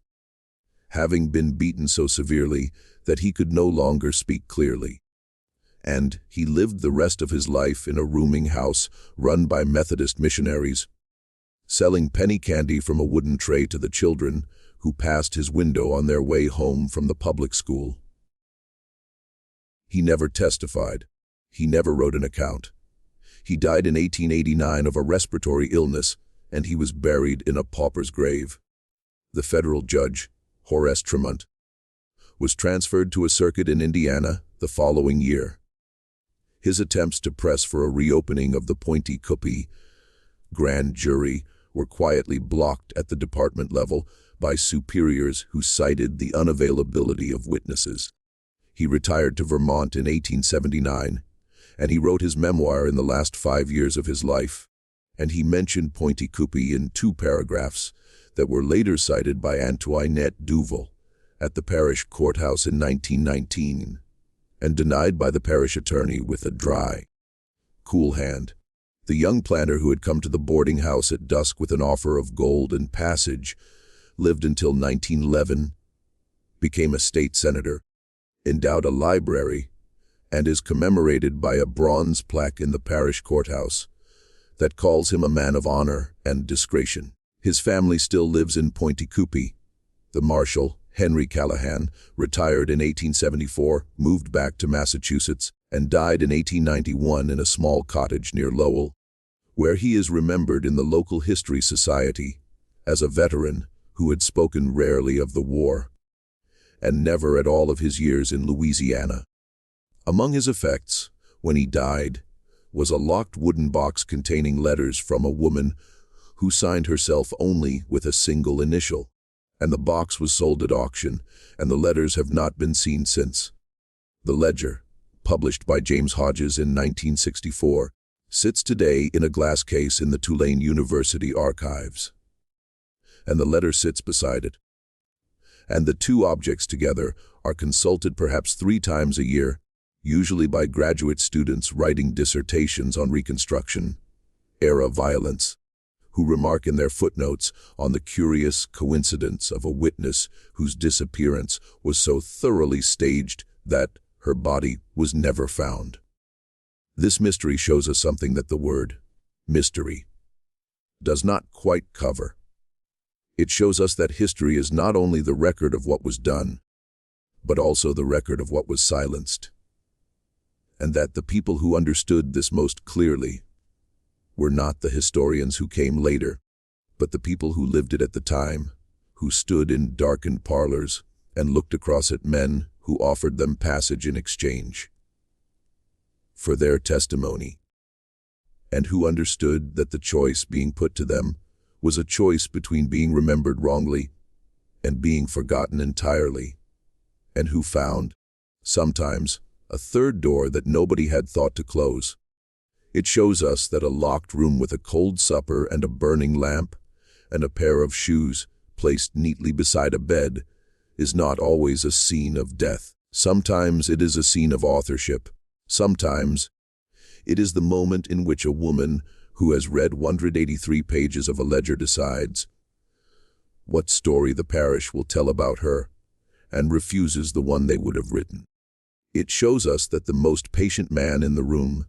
having been beaten so severely that he could no longer speak clearly. And he lived the rest of his life in a rooming house run by Methodist missionaries, selling penny candy from a wooden tray to the children who passed his window on their way home from the public school. He never testified. He never wrote an account. He died in 1889 of a respiratory illness, and he was buried in a pauper's grave. The federal judge, Horace Tremont, was transferred to a circuit in Indiana the following year. His attempts to press for a reopening of the Pointe Coupee grand jury were quietly blocked at the department level by superiors who cited the unavailability of witnesses. He retired to Vermont in 1879, and he wrote his memoir in the last 5 years of his life, and he mentioned Pointe Coupee in 2 paragraphs that were later cited by Antoinette Duval at the parish courthouse in 1919, and denied by the parish attorney with a dry, cool hand. The young planter who had come to the boarding house at dusk with an offer of gold and passage lived until 1911, became a state senator, endowed a library, and is commemorated by a bronze plaque in the parish courthouse that calls him a man of honor and discretion. His family still lives in Pointe Coupee. The marshal, Henry Callahan, retired in 1874, moved back to Massachusetts, and died in 1891 in a small cottage near Lowell, where he is remembered in the local history society as a veteran who had spoken rarely of the war, and never at all of his years in Louisiana. Among his effects, when he died, was a locked wooden box containing letters from a woman who signed herself only with a single initial, and the box was sold at auction, and the letters have not been seen since. The ledger, published by James Hodges in 1964, sits today in a glass case in the Tulane University archives, and the letter sits beside it. And the 2 objects together are consulted perhaps 3 times a year, usually by graduate students writing dissertations on Reconstruction-era violence, who remark in their footnotes on the curious coincidence of a witness whose disappearance was so thoroughly staged that her body was never found. This mystery shows us something that the word mystery does not quite cover. It shows us that history is not only the record of what was done, but also the record of what was silenced, and that the people who understood this most clearly were not the historians who came later, but the people who lived it at the time, who stood in darkened parlors and looked across at men who offered them passage in exchange for their testimony, and who understood that the choice being put to them was a choice between being remembered wrongly and being forgotten entirely, and who found, sometimes, a third door that nobody had thought to close. It shows us that a locked room with a cold supper and a burning lamp and a pair of shoes placed neatly beside a bed is not always a scene of death. Sometimes it is a scene of authorship. Sometimes it is the moment in which a woman who has read 183 pages of a ledger decides what story the parish will tell about her and refuses the one they would have written. It shows us that the most patient man in the room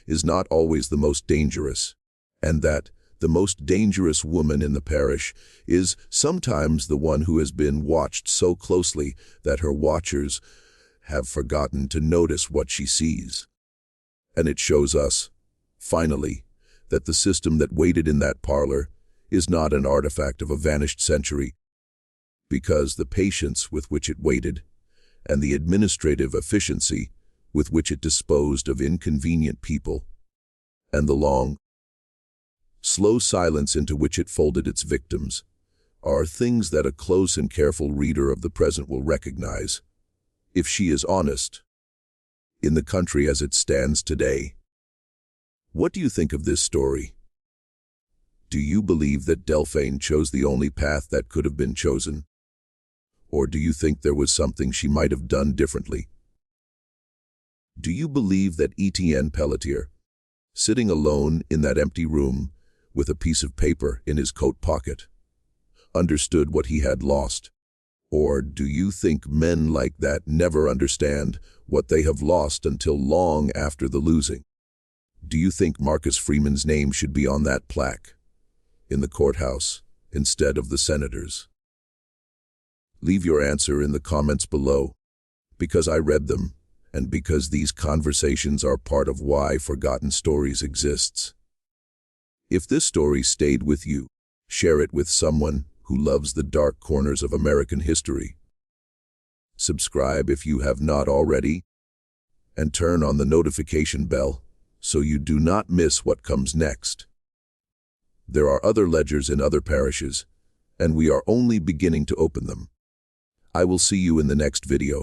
is not always the most dangerous, and that the most dangerous woman in the parish is sometimes the one who has been watched so closely that her watchers have forgotten to notice what she sees. And it shows us, finally, that the system that waited in that parlor is not an artifact of a vanished century, because the patience with which it waited and the administrative efficiency with which it disposed of inconvenient people, and the long, slow silence into which it folded its victims, are things that a close and careful reader of the present will recognize, if she is honest, in the country as it stands today. What do you think of this story? Do you believe that Delphine chose the only path that could have been chosen? Or do you think there was something she might have done differently? Do you believe that Etienne Pelletier, sitting alone in that empty room with a piece of paper in his coat pocket, understood what he had lost? Or do you think men like that never understand what they have lost until long after the losing? Do you think Marcus Freeman's name should be on that plaque in the courthouse instead of the senator's? Leave your answer in the comments below, because I read them, and because these conversations are part of why Forgotten Stories exists. If this story stayed with you, share it with someone who loves the dark corners of American history. Subscribe if you have not already, and turn on the notification bell so you do not miss what comes next. There are other ledgers in other parishes, and we are only beginning to open them. I will see you in the next video.